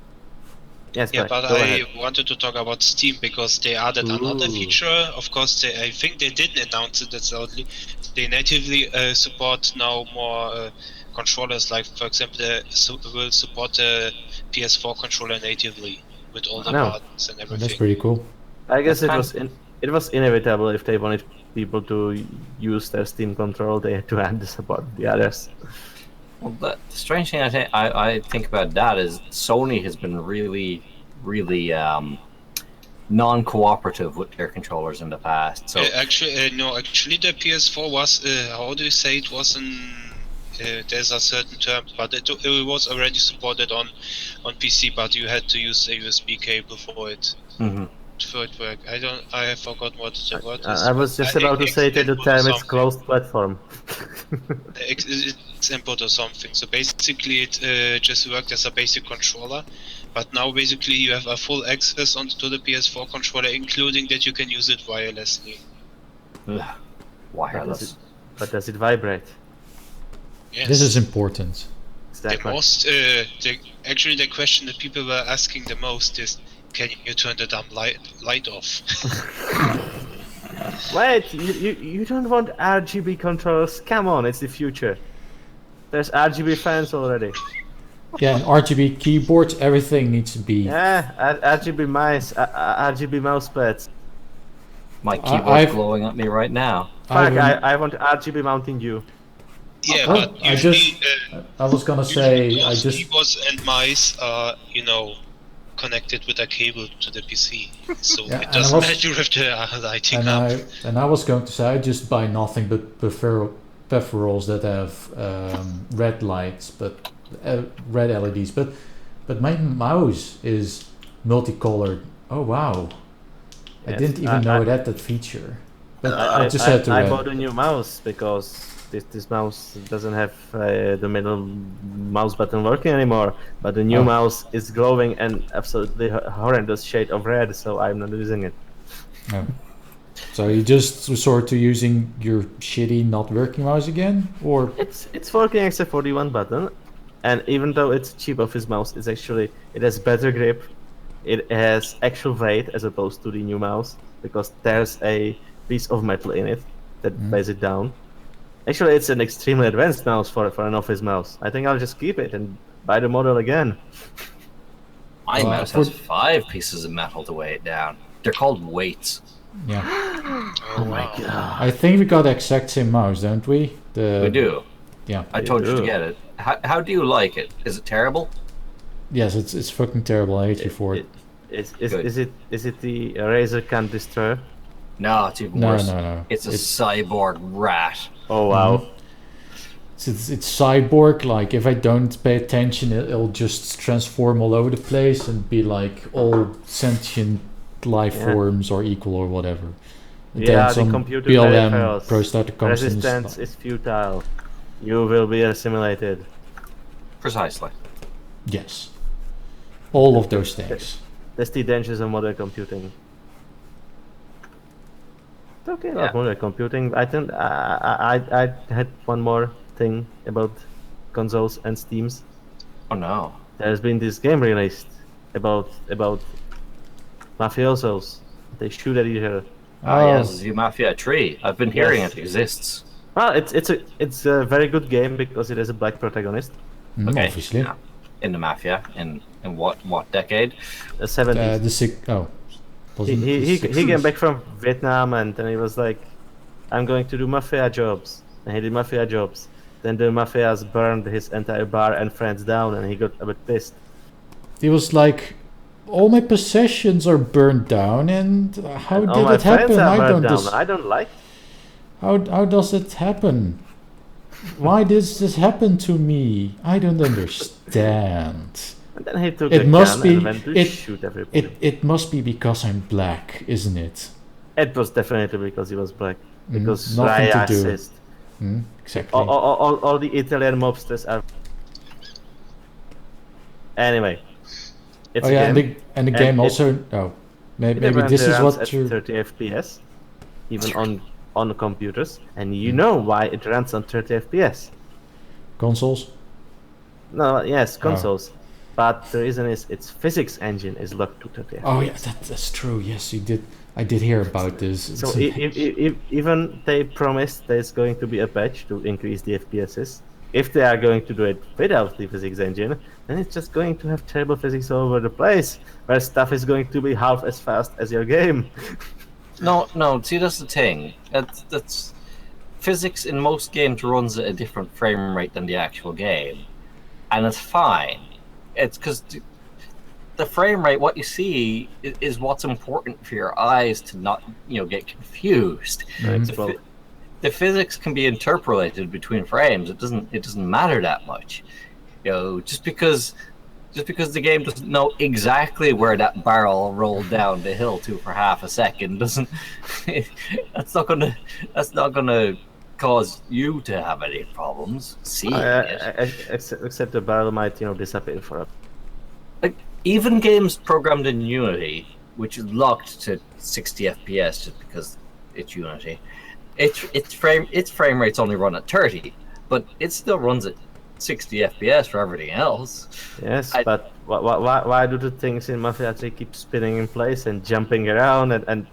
Yes, yeah, Mike, but go I ahead. wanted to talk about Steam because they added another feature. Of course, I think they didn't announce it that loudly. They natively support now more controllers, like for example, they will support the PS4 controller natively with all the buttons and everything. That's pretty cool. I guess it was inevitable. If they wanted people to use their Steam control, they had to add the support of the others. Well, the strange thing I think about that is Sony has been really non-cooperative with their controllers in the past. So Actually, the PS4 was, how do you say, it wasn't, there's a certain term, but it was already supported on PC, but you had to use a USB cable for it. For it work. I have forgotten what the word is. I was just about to say that the term it's closed platform. It's input or something. So basically it just worked as a basic controller, but now basically you have a full access onto the PS4 controller, including that you can use it wirelessly. wireless. But does it vibrate? Yes. This is important. Exactly. The most, actually the question that people were asking the most is, can you turn the damn light off? Wait, you don't want RGB controllers? Come on, it's the future. There's RGB fans already. Yeah, and RGB keyboards, everything needs to be. Yeah, RGB mice, RGB mouse pads. My keyboard's glowing at me right now. Fuck, I want RGB mounting you. Yeah, Oh, but usually, I was gonna say, keyboards and mice are, connected with a cable to the PC, so Yeah, it doesn't matter if they are lighting up. And I was going to say, I just buy nothing but peripherals that have red lights, but red LEDs. But my mouse is multicolored. Oh wow! Yes, I didn't even know it had that feature. But I just had to. I bought a new mouse because this mouse doesn't have the middle mouse button working anymore, but the new mouse is glowing and absolutely horrendous shade of red, so I'm not using it. Oh. So you just resort to using your shitty not working mouse again, or it's working except for the one button, and even though it's a cheap office mouse, it has better grip, it has actual weight as opposed to the new mouse because there's a piece of metal in it that weighs it down. Actually, it's an extremely advanced mouse for an office mouse. I think I'll just keep it and buy the model again. My mouse has 5 pieces of metal to weigh it down. They're called weights. Yeah. Oh my god. I think we got the exact same mouse, don't we? We do. Yeah. I told you to get it. How do you like it? Is it terrible? Yes, it's fucking terrible. I hate you for it. Is it the Razer can't destroy? No, it's even worse. No. It's a cyborg rat. Oh wow. It's cyborg, like if I don't pay attention it'll just transform all over the place and be like all sentient life forms or equal or whatever. And yeah, then the computer BLM pro-starter comes in. Resistance is futile. You will be assimilated. Precisely. Yes. All of those things. That's the dangers of modern computing. Talking about modern computing, I think I had one more thing about consoles and Steams. Oh no! There's been this game released about mafiosos. They shoot at each other. Yes, the Mafia 3. I've been hearing it exists. Well, it's a very good game because it has a black protagonist. Okay. Obviously. Yeah. In the Mafia, in what decade? The 70s. He came back from Vietnam and then he was like, I'm going to do mafia jobs. And he did mafia jobs. Then the mafias burned his entire bar and friends down and he got a bit pissed. He was like, all my possessions are burned down and how and did it happen? I don't like. How does it happen? Why does this happen to me? I don't understand. And then he took and went to shoot everybody. It must be because I'm black, isn't it? It was definitely because he was black. Because nothing to do. Racist. Exactly. All the Italian mobsters are. Anyway. It's and the game also. Maybe this is what at 30 FPS, even on computers, and you know why it runs on 30 FPS. Consoles. No, yes, consoles. But the reason is its physics engine is locked to 30 FPS. Oh yeah, that's true. Yes, you did. I did hear about this. So even they promised there's going to be a patch to increase the FPSs. If they are going to do it without the physics engine, then it's just going to have terrible physics all over the place, where stuff is going to be half as fast as your game. No. See, that's the thing. That's physics in most games runs at a different frame rate than the actual game, and it's fine. It's because the frame rate, what you see, is what's important for your eyes to not, get confused. The physics can be interpolated between frames. It doesn't matter that much. Just because the game doesn't know exactly where that barrel rolled down the hill to for half a second doesn't. That's not gonna cause you to have any problems seeing it. Except the barrel might disappear for a. Like even games programmed in Unity, which is locked to 60 FPS just because it's Unity, its frame rates only run at 30, but it still runs at 60 FPS for everything else. Yes, but why do the things in Mafia 3 keep spinning in place and jumping around and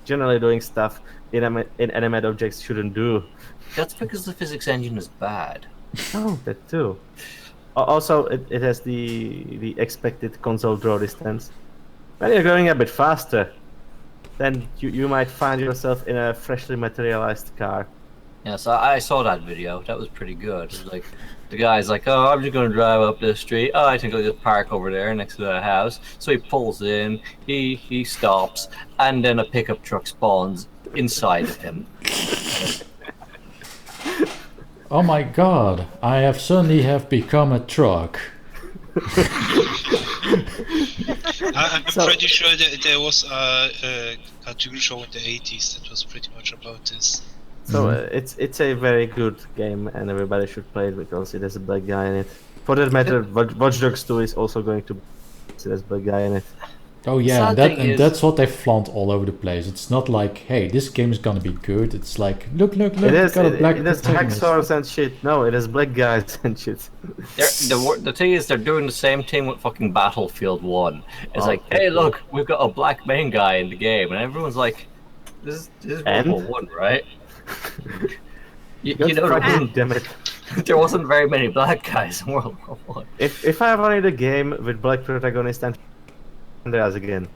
generally doing stuff inanimate objects shouldn't do? That's because the physics engine is bad. Oh, that too. Also, it has the expected console draw distance. When you're going a bit faster, then you might find yourself in a freshly materialized car. Yeah, so I saw that video. That was pretty good. It was like the guy's like, "Oh, I'm just going to drive up this street. Oh, I think I'll just park over there next to the house." So he pulls in, he stops, and then a pickup truck spawns inside of him. Oh my god, I have suddenly become a truck. I'm pretty sure that there was a cartoon show in the 80s that was pretty much about this. So it's a very good game, and everybody should play it because it has a black guy in it. For that matter, Watch Dogs 2 is also going to. It has a black guy in it. Oh yeah, that's what they flaunt all over the place. It's not like, hey, this game is gonna be good. It's like, look, It it's got a black has protagonist. hacksaws and shit. No, it has black guys and shit. The thing is, they're doing the same thing with fucking Battlefield 1. It's like, hey, look, we've got a black main guy in the game, and everyone's like, this is World War One, right? Damn it. There wasn't very many black guys in World War One. If I wanted a game with black protagonist and Andreas again.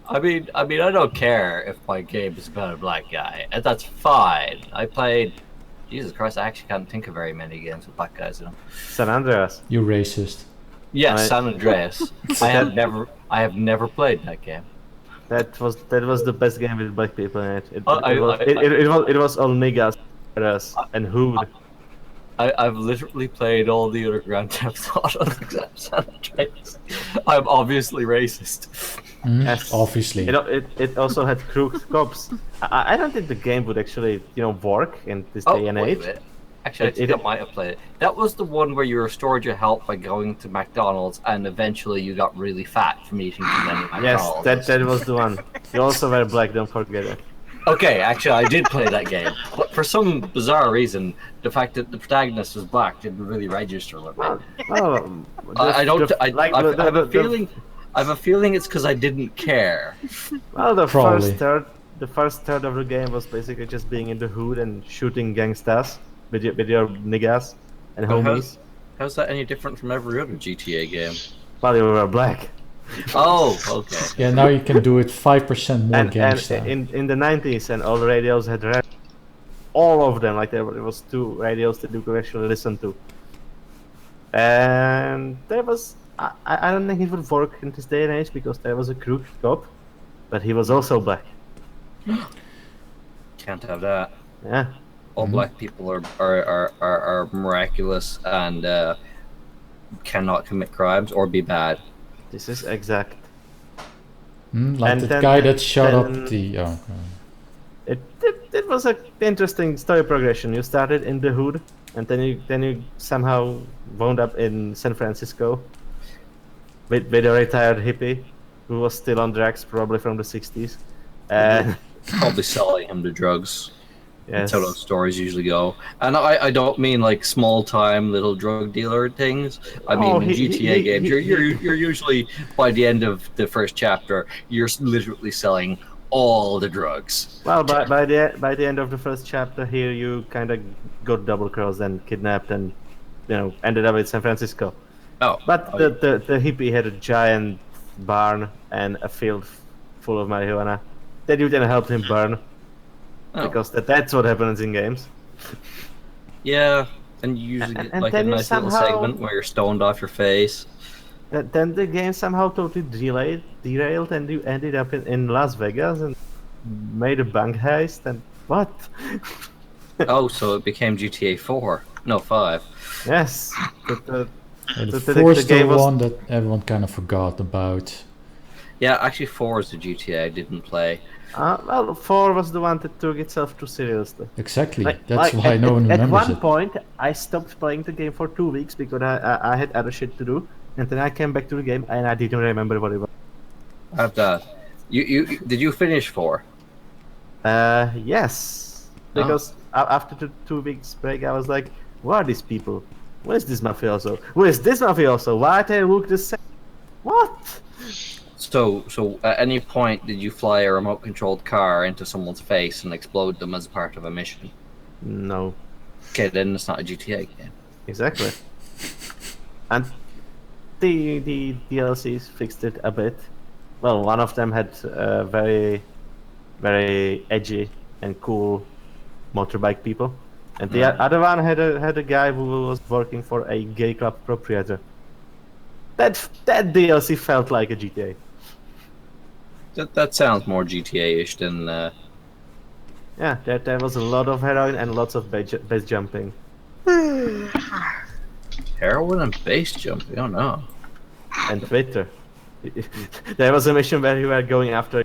I mean, I don't care if my game is about a black guy, and that's fine. I played. Jesus Christ, I actually can't think of very many games with black guys in them. San Andreas. You racist. Yes, San Andreas. I have never played that game. That was the best game with black people in it. It was all niggas and hood. I've literally played all the other Grand Theft Autos except San Andreas. I'm obviously racist. Yes, obviously. It also had crooked cops. I don't think the game would actually work in this day and age. Actually, I think I might have played it. That was the one where you restored your health by going to McDonald's, and eventually you got really fat from eating too many McDonald's. Yes, that was the one. You also were black, don't forget it. Okay, actually, I did play that game, but for some bizarre reason, the fact that the protagonist was black didn't really register with me. I have a feeling it's because I didn't care. Well, the Probably. first third of the game was basically just being in the hood and shooting gangsters with your niggas and homies. How's that any different from every other GTA game? Well, you were black. Oh, okay. Yeah, now you can do it 5% more And gangster. in the 90s, and all the radios had all of them. Like there was 2 radios that you could actually listen to. And there was I don't think it would work in this day and age because there was a crooked cop, but he was also black. Can't have that. Yeah. All black people are miraculous and cannot commit crimes or be bad. This is exact. Like And the then- guy that shot up then- the... Oh, It was an interesting story progression. You started in the hood, and then you somehow wound up in San Francisco with a retired hippie who was still on drugs, probably from the 60s. And Probably selling him to drugs. yes, That's how those stories usually go. And I don't mean like small time little drug dealer things. I mean in GTA games, you're usually by the end of the first chapter, you're literally selling all the drugs. well, by the end of the first chapter here, you kind of got double crossed and kidnapped, and ended up in San Francisco. Oh, But the hippie had a giant barn and a field full of marijuana that you then helped him burn. oh. Because that's what happens in games. Yeah, and you usually get And like a then you nice little somehow- segment where you're stoned off your face. then the game somehow totally derailed, and you ended up in Las Vegas and made a bank heist. And what? Oh, so it became GTA 4. No, 5. Yes. The four's the one that everyone kind of forgot about. Yeah, actually 4 is the GTA I didn't play. Well, 4 was the one that took itself too seriously. Exactly. That's why no one remembers it. At one point, I stopped playing the game for 2 weeks because I had other shit to do, and then I came back to the game and I didn't remember what it was. I have that. Did you finish 4? Yes. Because after the 2 weeks break, I was like, "Who are these people? Where's this mafioso? Where's this mafioso? Why they look the same? What?" So at any point did you fly a remote-controlled car into someone's face and explode them as part of a mission? No. Okay, then it's not a GTA game. Exactly. And the DLCs fixed it a bit. Well, one of them had very, very edgy and cool motorbike people, and the other one had a guy who was working for a gay club proprietor. That DLC felt like a GTA. That sounds more GTA-ish than. Yeah, there was a lot of heroin and lots of base jumping. Heroin and base jumping. Oh no. And Twitter. There was a mission where we were going after,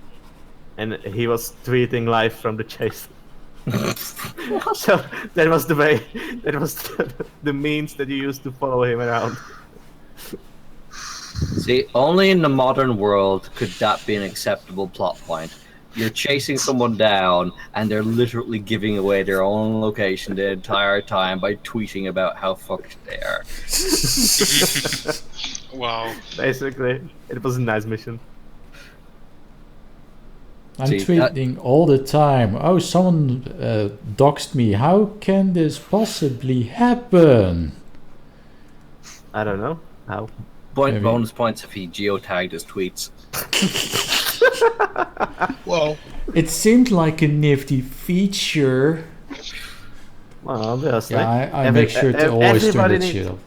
and he was tweeting live from the chase. So that was the way. That was the means that you used to follow him around. See, only in the modern world could that be an acceptable plot point. You're chasing someone down, and they're literally giving away their own location the entire time by tweeting about how fucked they are. Wow. Basically, it was a nice mission. I'm tweeting all the time. Oh, someone doxed me. How can this possibly happen? I don't know how. Bonus points if he geotagged his tweets. Wow. It seemed like a nifty feature. Well, obviously. Yeah, I make sure to always turn that shit off.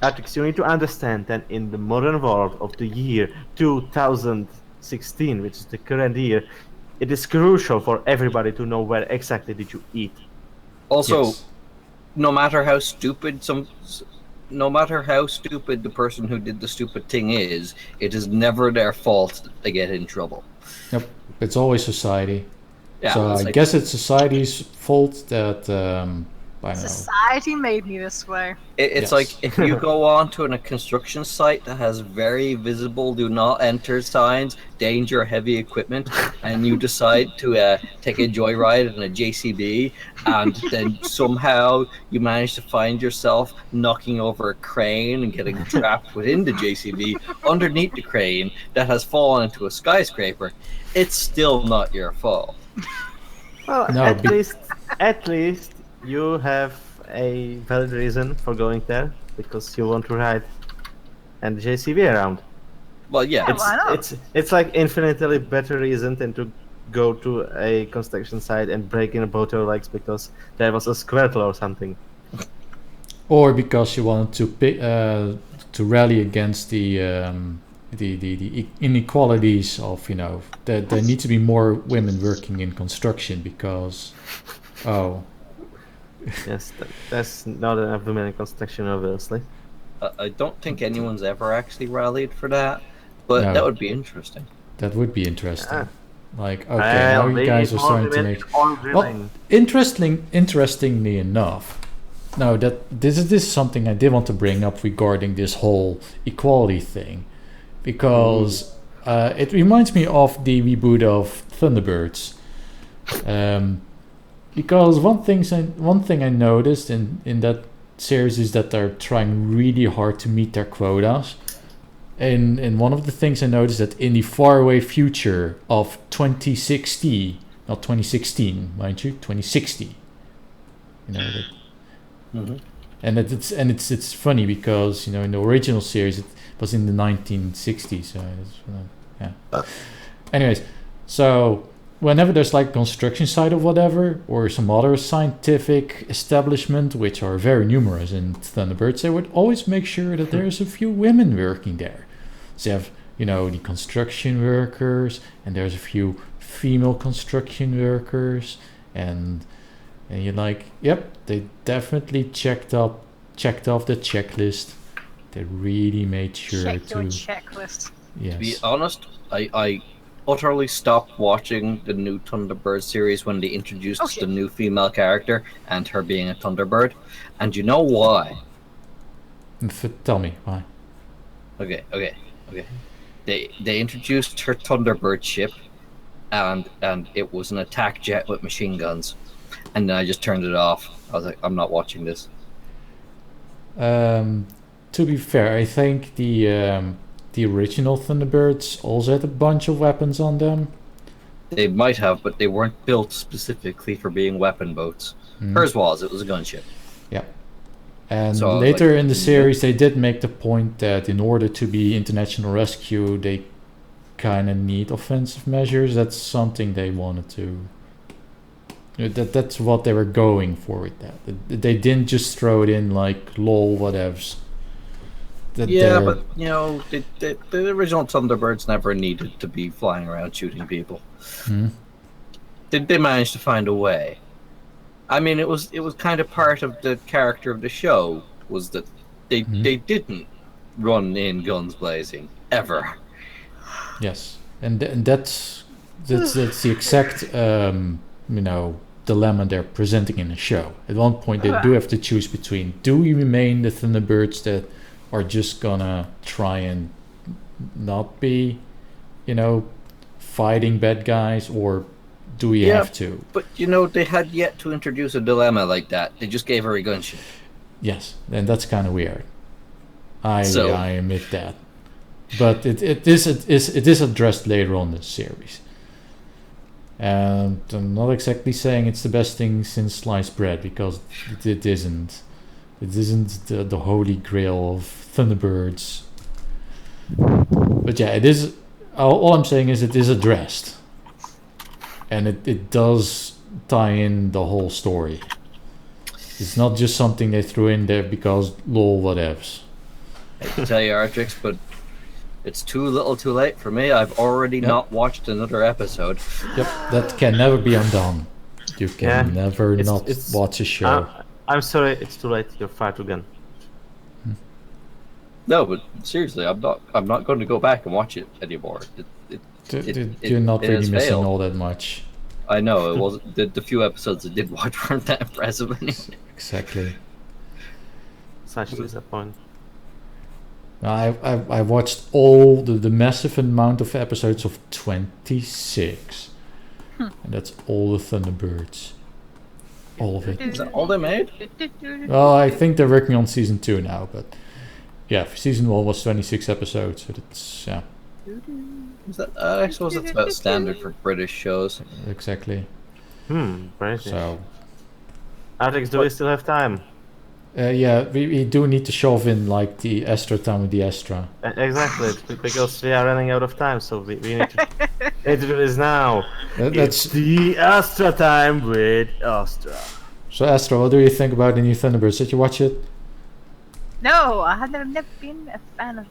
Artrix, you need to understand that in the modern world of the year 2016, which is the current year, it is crucial for everybody to know where exactly did you eat. Also, Yes. no matter how stupid the person who did the stupid thing is, it is never their fault that they get in trouble. Yep. It's always society. Yeah, So I guess it's society's fault that I don't know. Society made me this way. It's Yes. like if you go on to a construction site that has very visible "Do Not Enter" signs, danger, heavy equipment, and you decide to take a joyride in a JCB, and then somehow you manage to find yourself knocking over a crane and getting trapped within the JCB underneath the crane that has fallen into a skyscraper, it's still not your fault. Well, No, at least you have a valid reason for going there, because you want to ride and JCB around. Well, yeah, why not? It's like infinitely better reason than to go to a construction site and break in both your legs because there was a squirtle or something. Or because you wanted to rally against the inequalities of, that there need to be more women working in construction because Yes, there's not enough women in construction, obviously. I don't think anyone's ever actually rallied for that, but No. that would be interesting. that would be interesting. Yeah. Like, okay, now you guys are starting to make. Well, interestingly enough, no, that this is something I did want to bring up regarding this whole equality thing, because it reminds me of the reboot of Thunderbirds. Because one thing I noticed in that series is that they're trying really hard to meet their quotas. And one of the things I noticed that in the faraway future of 2060, not 2016, mind you, 2060. And it's funny because in the original series it was in the 1960s. So yeah. Anyways, so whenever there's like a construction site or whatever, or some other scientific establishment, which are very numerous in Thunderbirds, they would always make sure that there's a few women working there. They have, the construction workers, and there's a few female construction workers, and you're like, yep, they definitely checked off the checklist. They really made sure Check to. your checklist. Yes. To be honest, I utterly stopped watching the new Thunderbird series when they introduced the new female character and her being a Thunderbird. And you know why? Tell me why. Okay. They introduced her Thunderbird ship, and it was an attack jet with machine guns. And then I just turned it off. I was like, I'm not watching this. To be fair, I think the original Thunderbirds also had a bunch of weapons on them. They might have, but they weren't built specifically for being weapon boats. Hers was. It was a gunship. Yeah. And So, later like, in the series, they did make the point that in order to be international rescue, they kind of need offensive measures. That's something they wanted to. That's what they were going for with that. They didn't just throw it in like lol whatevs. Yeah, but the original Thunderbirds never needed to be flying around shooting people. They managed to find a way. I mean, it was kind of part of the character of the show was that they didn't run in guns blazing ever. Yes, and that's the exact dilemma they're presenting in the show. At one point, they do have to choose between: do we remain the Thunderbirds that are just gonna try and not be, fighting bad guys, or do we have to? But they had yet to introduce a dilemma like that. They just gave her a gunship. Yes, and that's kind of weird. I admit that, but it is addressed later on in the series. And I'm not exactly saying it's the best thing since sliced bread, because it isn't. It isn't the holy grail of Thunderbirds. But yeah, it is. All I'm saying is it is addressed. And it does tie in the whole story. It's not just something they threw in there because lol whatevs. I hate to tell you, Artrix, but it's too little too late for me. I've already not watched another episode. Yep, that can never be undone. You can never watch a show. I'm sorry, it's too late. You're fired again. No, but seriously, I'm not going to go back and watch it anymore. You're not really missing all that much. I know it wasn't. The few episodes I did watch weren't that impressive anyway. Exactly. Such disappointment. I watched all the massive amount of episodes of 26, and that's all the Thunderbirds. All of it. Is that all they made? Well, I think they're working on season 2 now, but yeah, season 1 was 26 episodes, so it's Is that, I suppose that's about standard for British shows. Exactly. British. So, Artrix, do we still have time? yeah, we do need to shove in like the Astra time with the Astra. Exactly, because we are running out of time, so we need to do this now. It's the Astra time with Astra. So Astra, what do you think about the new Thunderbirds? Did you watch it? No, I have never been a fan of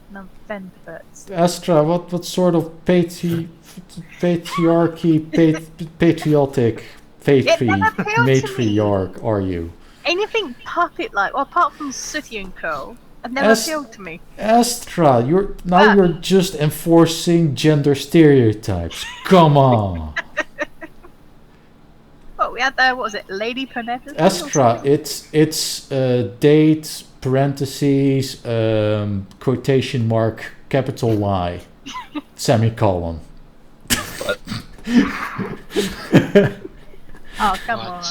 Thunderbirds. Astra, what sort of patriotic, matriarch are you? Anything puppet like, well, apart from Sooty and Co, have never appealed to me. Astra, you're just enforcing gender stereotypes. Come on. Well, we had what was it, Lady Penelope? Astra, it's date parentheses quotation mark capital Y semicolon. Oh, come on.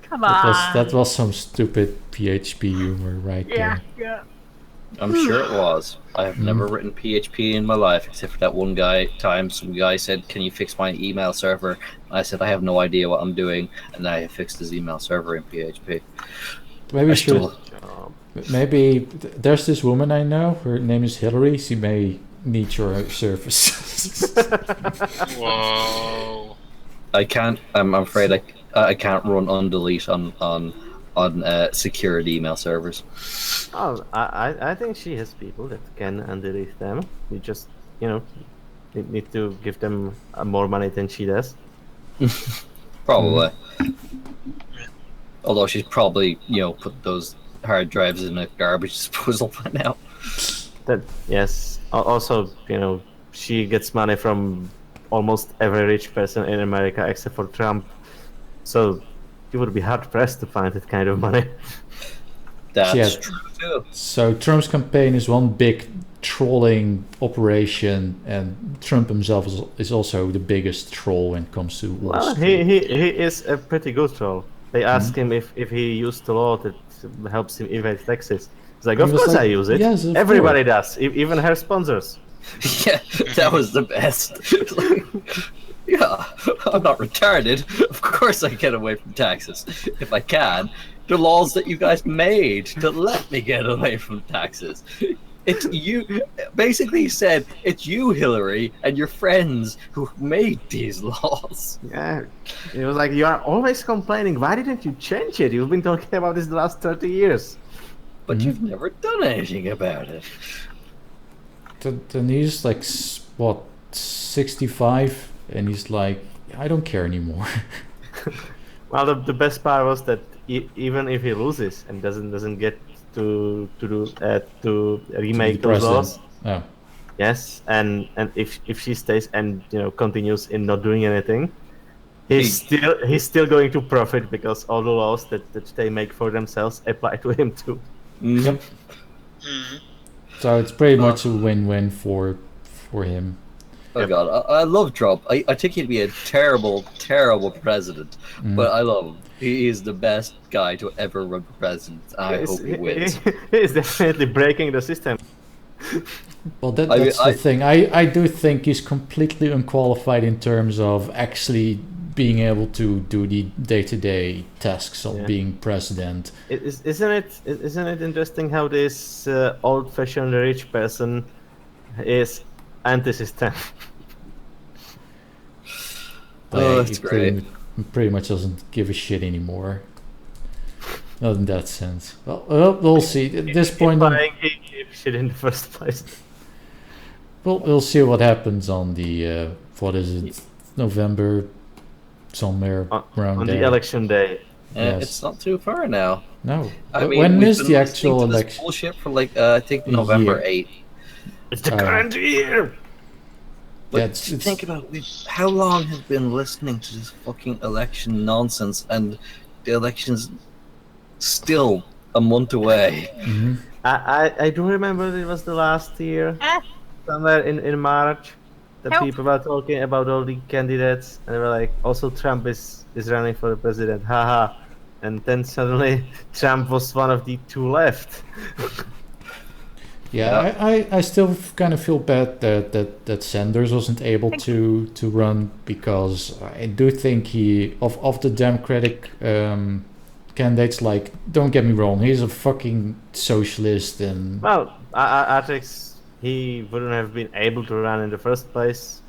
Come on. That was some stupid PHP humor right there. Yeah. I'm sure it was. I have never written PHP in my life, except for that one time some guy said, "Can you fix my email server?" And I said, "I have no idea what I'm doing," and I fixed his email server in PHP. Maybe there's this woman I know. Her name is Hillary. She may need your services. Whoa. I can't. I'm afraid I can't run undelete on secured email servers. Oh, I think she has people that can delete them. You just, need to give them more money than she does. Probably. Although she's probably, put those hard drives in a garbage disposal by now. Yes. Also, she gets money from almost every rich person in America except for Trump. So you would be hard pressed to find that kind of money. That's true too. So Trump's campaign is one big trolling operation, and Trump himself is also the biggest troll when it comes to Wall Well, Street. he is a pretty good troll. They asked him if he used the law that helps him evade taxes. He's like, of course I use it. Yes, of Everybody does, even her sponsors. Yeah, that was the best. Yeah, I'm not retarded. Of course I get away from taxes if I can. The laws that you guys made to let me get away from taxes. It's you. Basically, he said it's you, Hillary, and your friends who made these laws. Yeah, it was like, you are always complaining. Why didn't you change it? You've been talking about this the last 30 years. But you've never done anything about it. Then he's like, 65, and he's like, I don't care anymore. Well, the best part was that even if he loses and doesn't get to remake those laws, Oh. yes, and if she stays and continues in not doing anything, he's still going to profit because all the laws that they make for themselves apply to him too. Yep. So it's pretty much a win-win for him. Oh God, I love Trump. I think he'd be a terrible, terrible president, but I love him. He is the best guy to ever run for president. I hope he wins. He's definitely breaking the system. Well, that's the thing. I do think he's completely unqualified in terms of actually being able to do the day-to-day tasks of being president. Isn't it interesting how this old-fashioned rich person is anti-system? That's great. Pretty much doesn't give a shit anymore. Not in that sense. Well, we'll see. At this point, He gave shit in the first place. we'll see what happens on the what is it, November, somewhere around on there. the election day. Yes. It's not too far now. No. I mean, When we've is been the listening actual to this election? bullshit for I think November 8th. It's the current year. But think about how long have been listening to this fucking election nonsense, and the election's still a month away. Mm-hmm. I do remember it was the last year, somewhere in March, that Help. people were talking about all the candidates, and they were like, also Trump is running for the president, haha. And then suddenly Trump was one of the two left. Yeah, I still kind of feel bad that Sanders wasn't able to run, because I do think he of the Democratic candidates, like, don't get me wrong, he's a fucking socialist and Well, Artrix, he wouldn't have been able to run in the first place.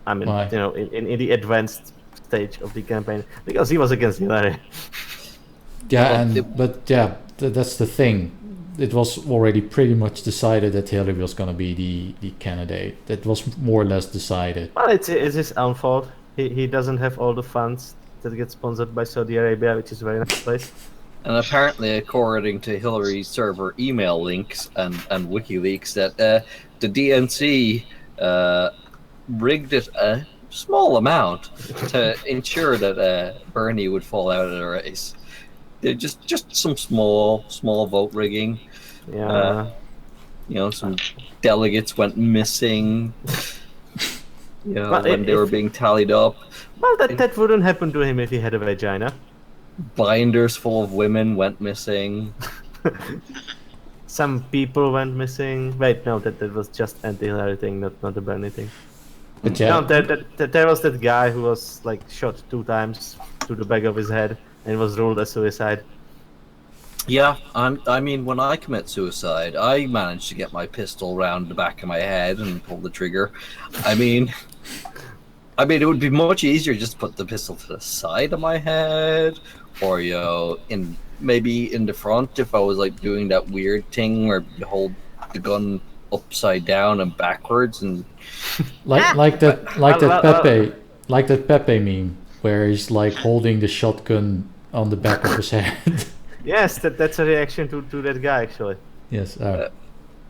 I mean, Why? In the advanced stage of the campaign, because he was against Hillary. that's the thing. It was already pretty much decided that Hillary was going to be the candidate. That was more or less decided. Well, it's his own fault. He doesn't have all the funds that get sponsored by Saudi Arabia, which is a very nice place. And apparently, according to Hillary's server email links and WikiLeaks, that the DNC rigged it a small amount to ensure that Bernie would fall out of the race. They're just some small vote rigging. Yeah. Some delegates went missing. But when they were being tallied up. Well, that wouldn't happen to him if he had a vagina. Binders full of women went missing. Some people went missing. Wait, no, that was just anti-Hillary thing, not the Bernie thing. But yeah, No, there was that guy who was shot 2 times to the back of his head and was ruled as suicide. Yeah, I mean, when I commit suicide, I manage to get my pistol round the back of my head and pull the trigger. I mean, I mean, it would be much easier just to put the pistol to the side of my head, or maybe in the front if I was like doing that weird thing where you hold the gun upside down and backwards and like that Pepe meme where he's like holding the shotgun on the back of his head. Yes, that's a reaction to that guy actually. Yes.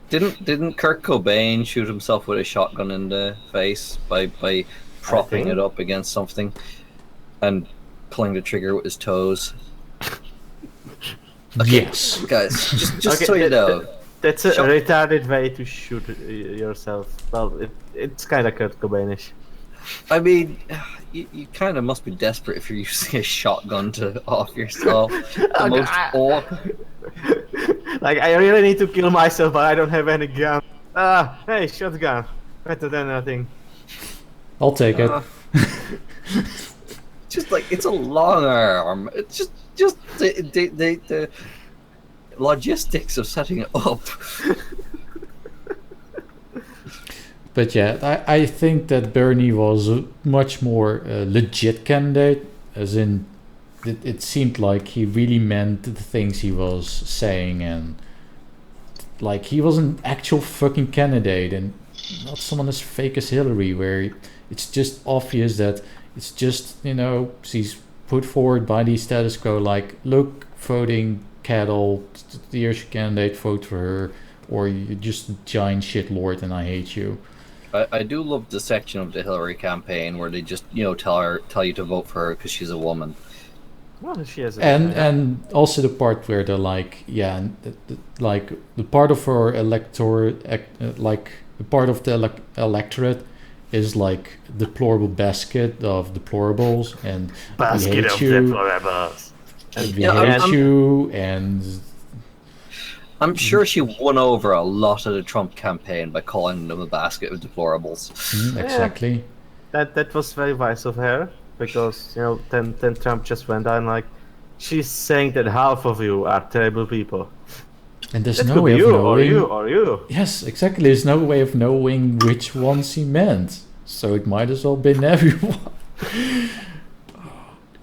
Didn't Kurt Cobain shoot himself with a shotgun in the face by propping it up against something and pulling the trigger with his toes? Okay, yes, guys, just okay, so you know. That's a retarded way to shoot yourself. Well, it's kind of Kurt Cobainish. I mean, you kind of must be desperate if you're using a shotgun to off yourself. Like, I really need to kill myself, but I don't have any gun. Hey, shotgun. Better than nothing. I'll take it. Just like, it's a long arm. It's just the logistics of setting it up. But yeah, I think that Bernie was a much more legit candidate, as in it seemed like he really meant the things he was saying, and like he was an actual fucking candidate and not someone as fake as Hillary, where it's just obvious that it's just, she's put forward by the status quo, like, look, voting cattle, here's your candidate, vote for her, or you're just a giant shitlord and I hate you. I do love the section of the Hillary campaign where they just, tell you to vote for her because she's a woman. Well, she has and also the part where they're like, like the part of her like the part of the electorate is like deplorable basket of deplorables, and basket we hate of you, deplorables, and we hate you, and I'm sure she won over a lot of the Trump campaign by calling them a basket of deplorables. Exactly. That was very wise of her, because then Trump just went on like, she's saying that half of you are terrible people. And there's no way of knowing. Or you. Yes, exactly. There's no way of knowing which ones he meant. So it might as well been everyone.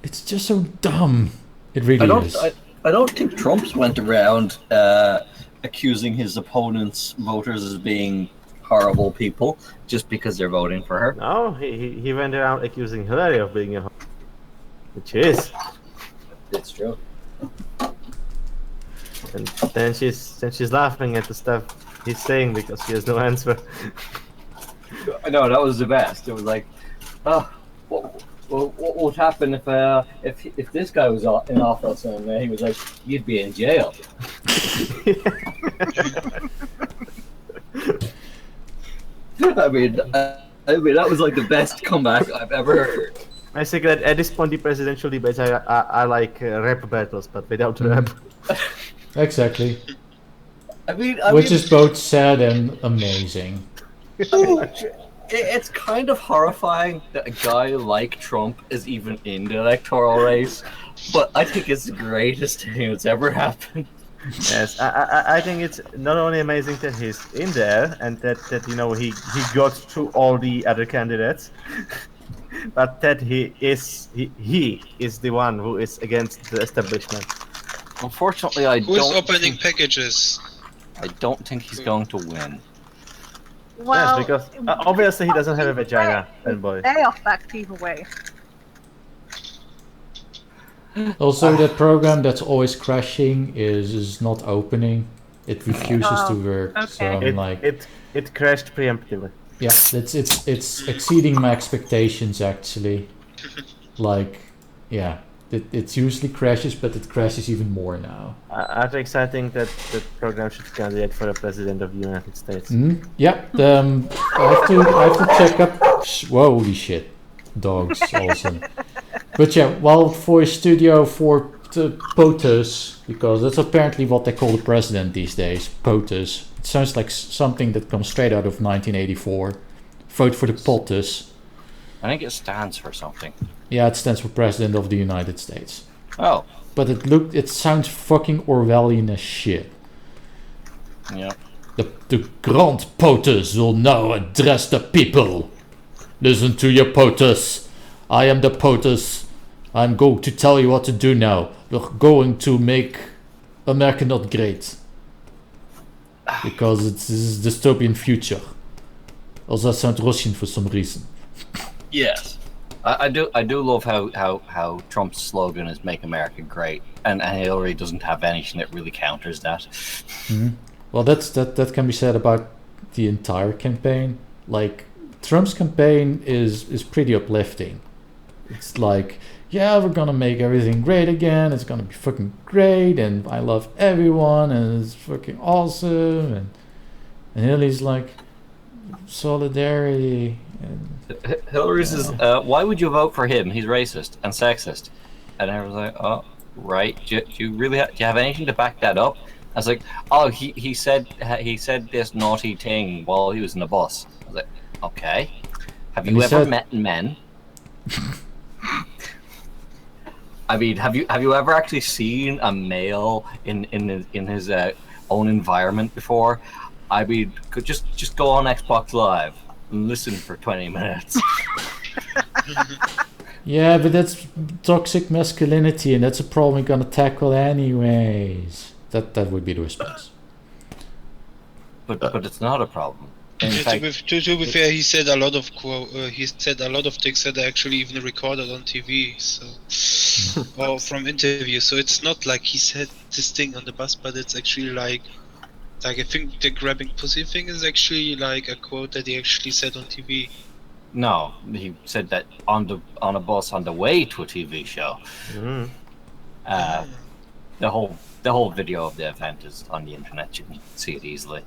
It's just so dumb. It really is. I don't think Trump's went around accusing his opponents' voters as being horrible people just because they're voting for her. No, he went around accusing Hillary of being a which is. It's true. And then she's laughing at the stuff he's saying because she has no answer. I know, that was the best. It was like, what would happen if this guy was in office and he was like, you'd be in jail. I mean, that was like the best comeback I've ever heard. I think that at this point, the presidential debates are like rap battles, but without rap. Exactly. I mean, which is both sad and amazing. It's kind of horrifying that a guy like Trump is even in the electoral race, but I think it's the greatest thing that's ever happened. Yes, I think it's not only amazing that he's in there and that he got through all the other candidates, but that he is the one who is against the establishment. Unfortunately, Who's opening packages? I don't think he's going to win. Well, yes, because obviously he doesn't have a vagina, Panboy. They are fact either way. Also, that program that's always crashing is not opening. It refuses to work. Okay. So I'm like, it crashed preemptively. yeah, it's exceeding my expectations actually. Like, yeah, it usually crashes, but it crashes even more now. Artrix, I think that the program should candidate for the president of the United States. Yeah, I have to check up. Whoa, holy shit, dogs also. But yeah, well, for Studio for POTUS, because that's apparently what they call the president these days, POTUS. It sounds like something that comes straight out of 1984. Vote for the POTUS. I think it stands for something. Yeah, it stands for President of the United States. Oh. But it sounds fucking Orwellian as shit. Yeah. The Grand POTUS will now address the people. Listen to your POTUS. I am the POTUS. I'm going to tell you what to do now. We're going to make America not great. Because this is dystopian future. Also, that sounds Russian for some reason. Yes. I do love how Trump's slogan is "Make America Great," and Hillary doesn't have anything that really counters that. Mm-hmm. Well, that can be said about the entire campaign. Like, Trump's campaign is pretty uplifting. It's like, yeah, we're gonna make everything great again. It's gonna be fucking great, and I love everyone, and it's fucking awesome. And Hillary's like, solidarity. And Hillary's is, why would you vote for him? He's racist and sexist. And I was like, oh, right. Do you really do you have anything to back that up? I was like, oh, he said this naughty thing while he was in the bus. I was like, okay. Have you ever met men? I mean, have you ever actually seen a male in his own environment before? I mean, could just go on Xbox Live and listen for 20 minutes. Yeah, but that's toxic masculinity, and that's a problem we're gonna tackle anyways. That would be the response. But it's not a problem. In To fact, be fair, he said a lot of things that are actually even recorded on TV, so or from interviews. So it's not like he said this thing on the bus, but it's actually like I think the grabbing pussy thing is actually like a quote that he actually said on TV. no, he said that on a bus on the way to a TV show. Mm. The whole video of the event is on the internet. You can see it easily.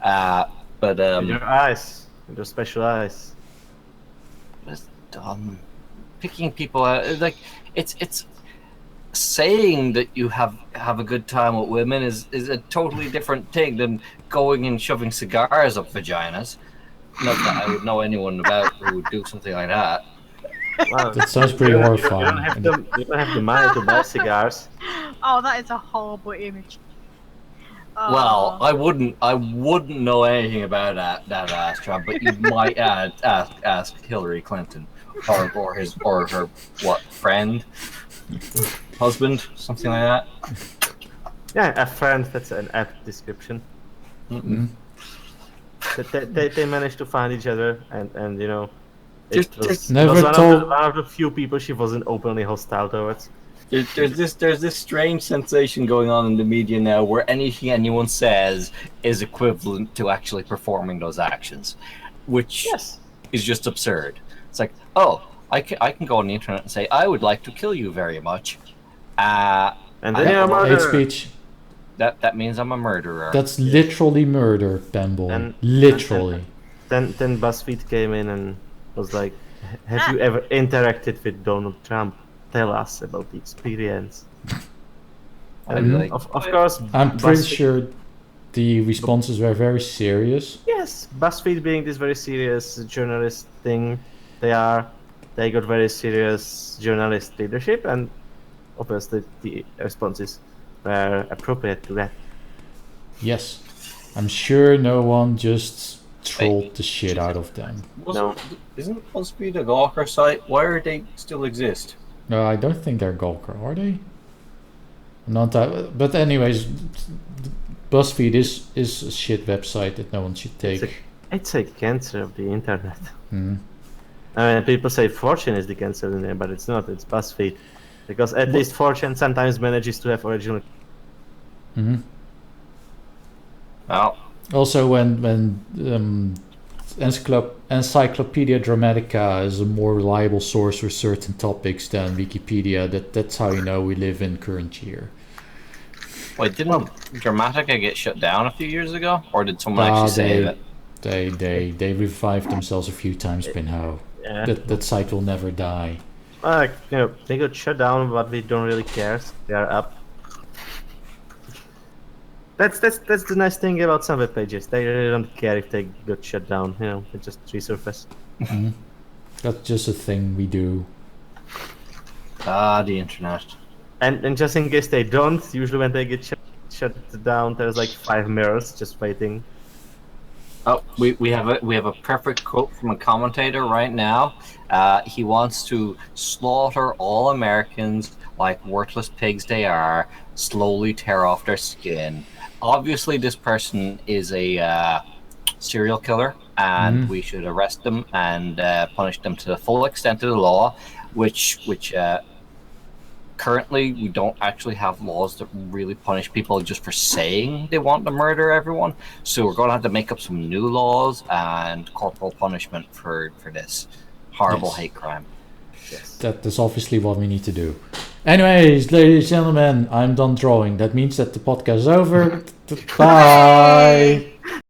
But With your eyes, with your special eyes. it's dumb. Picking people out, like it's saying that you have a good time with women is a totally different thing than going and shoving cigars up vaginas. Not that I would know anyone about who would do something like that. Wow. That sounds pretty You horrifying. you don't have the money to buy cigars. Oh, that is a horrible image. Oh. Well, I wouldn't know anything about that Astra, but you might ask Hillary Clinton or her friend, husband, something like that. Yeah, a friend. That's an apt description. Mm-hmm. They managed to find each other, and you know, Just- it was Never one told- of the few people she wasn't openly hostile towards. There's this strange sensation going on in the media now where anything anyone says is equivalent to actually performing those actions, which is just absurd. It's like, oh, I can go on the internet and say I would like to kill you very much, And then I you're a don't know. Hate murderer. speech. that means I'm a murderer. That's literally murder, Panboy. And- Literally. Then BuzzFeed came in and was like, "Have you ever interacted with Donald Trump? Tell us about the experience." I'd be like, Of course, I'm pretty BuzzFeed- sure the responses were very serious. Yes, BuzzFeed being this very serious journalist thing, they got very serious journalist leadership, and obviously the responses were appropriate to that. Yes. I'm sure no one just trolled the shit out of them. No. Isn't BuzzFeed a Gawker site? Why do they still exist? No, I don't think they're Gawker, are they? Not that, but anyways, BuzzFeed is a shit website that no one should take. It's a cancer of the internet. Mhm. I mean, people say Fortune is the cancer in there, but it's not. It's BuzzFeed, because at least Fortune sometimes manages to have original. Mhm. Well, Also, when Encyclopedia Dramatica is a more reliable source for certain topics than Wikipedia, that's how you know we live in current year. wait, didn't Dramatica get shut down a few years ago, or did someone actually save it? They revived themselves a few times, Pinho. Yeah. That site will never die. You know, they got shut down, but we don't really care. So they are up. That's the nice thing about some web pages. They really don't care if they got shut down. You know, they just resurface. Mhm. That's just a thing we do. Ah, the internet. And just in case they don't, usually when they get shut down, there's like 5 mirrors just waiting. Oh, we have a perfect quote from a commentator right now. He wants to slaughter all Americans like worthless pigs they are, slowly tear off their skin. Obviously, this person is a serial killer, and we should arrest them and punish them to the full extent of the law, which currently we don't actually have laws that really punish people just for saying they want to murder everyone. So we're going to have to make up some new laws and corporal punishment for this horrible hate crime. Yes. That is obviously what we need to do. Anyways, ladies and gentlemen, I'm done drawing. That means that the podcast is over. Bye.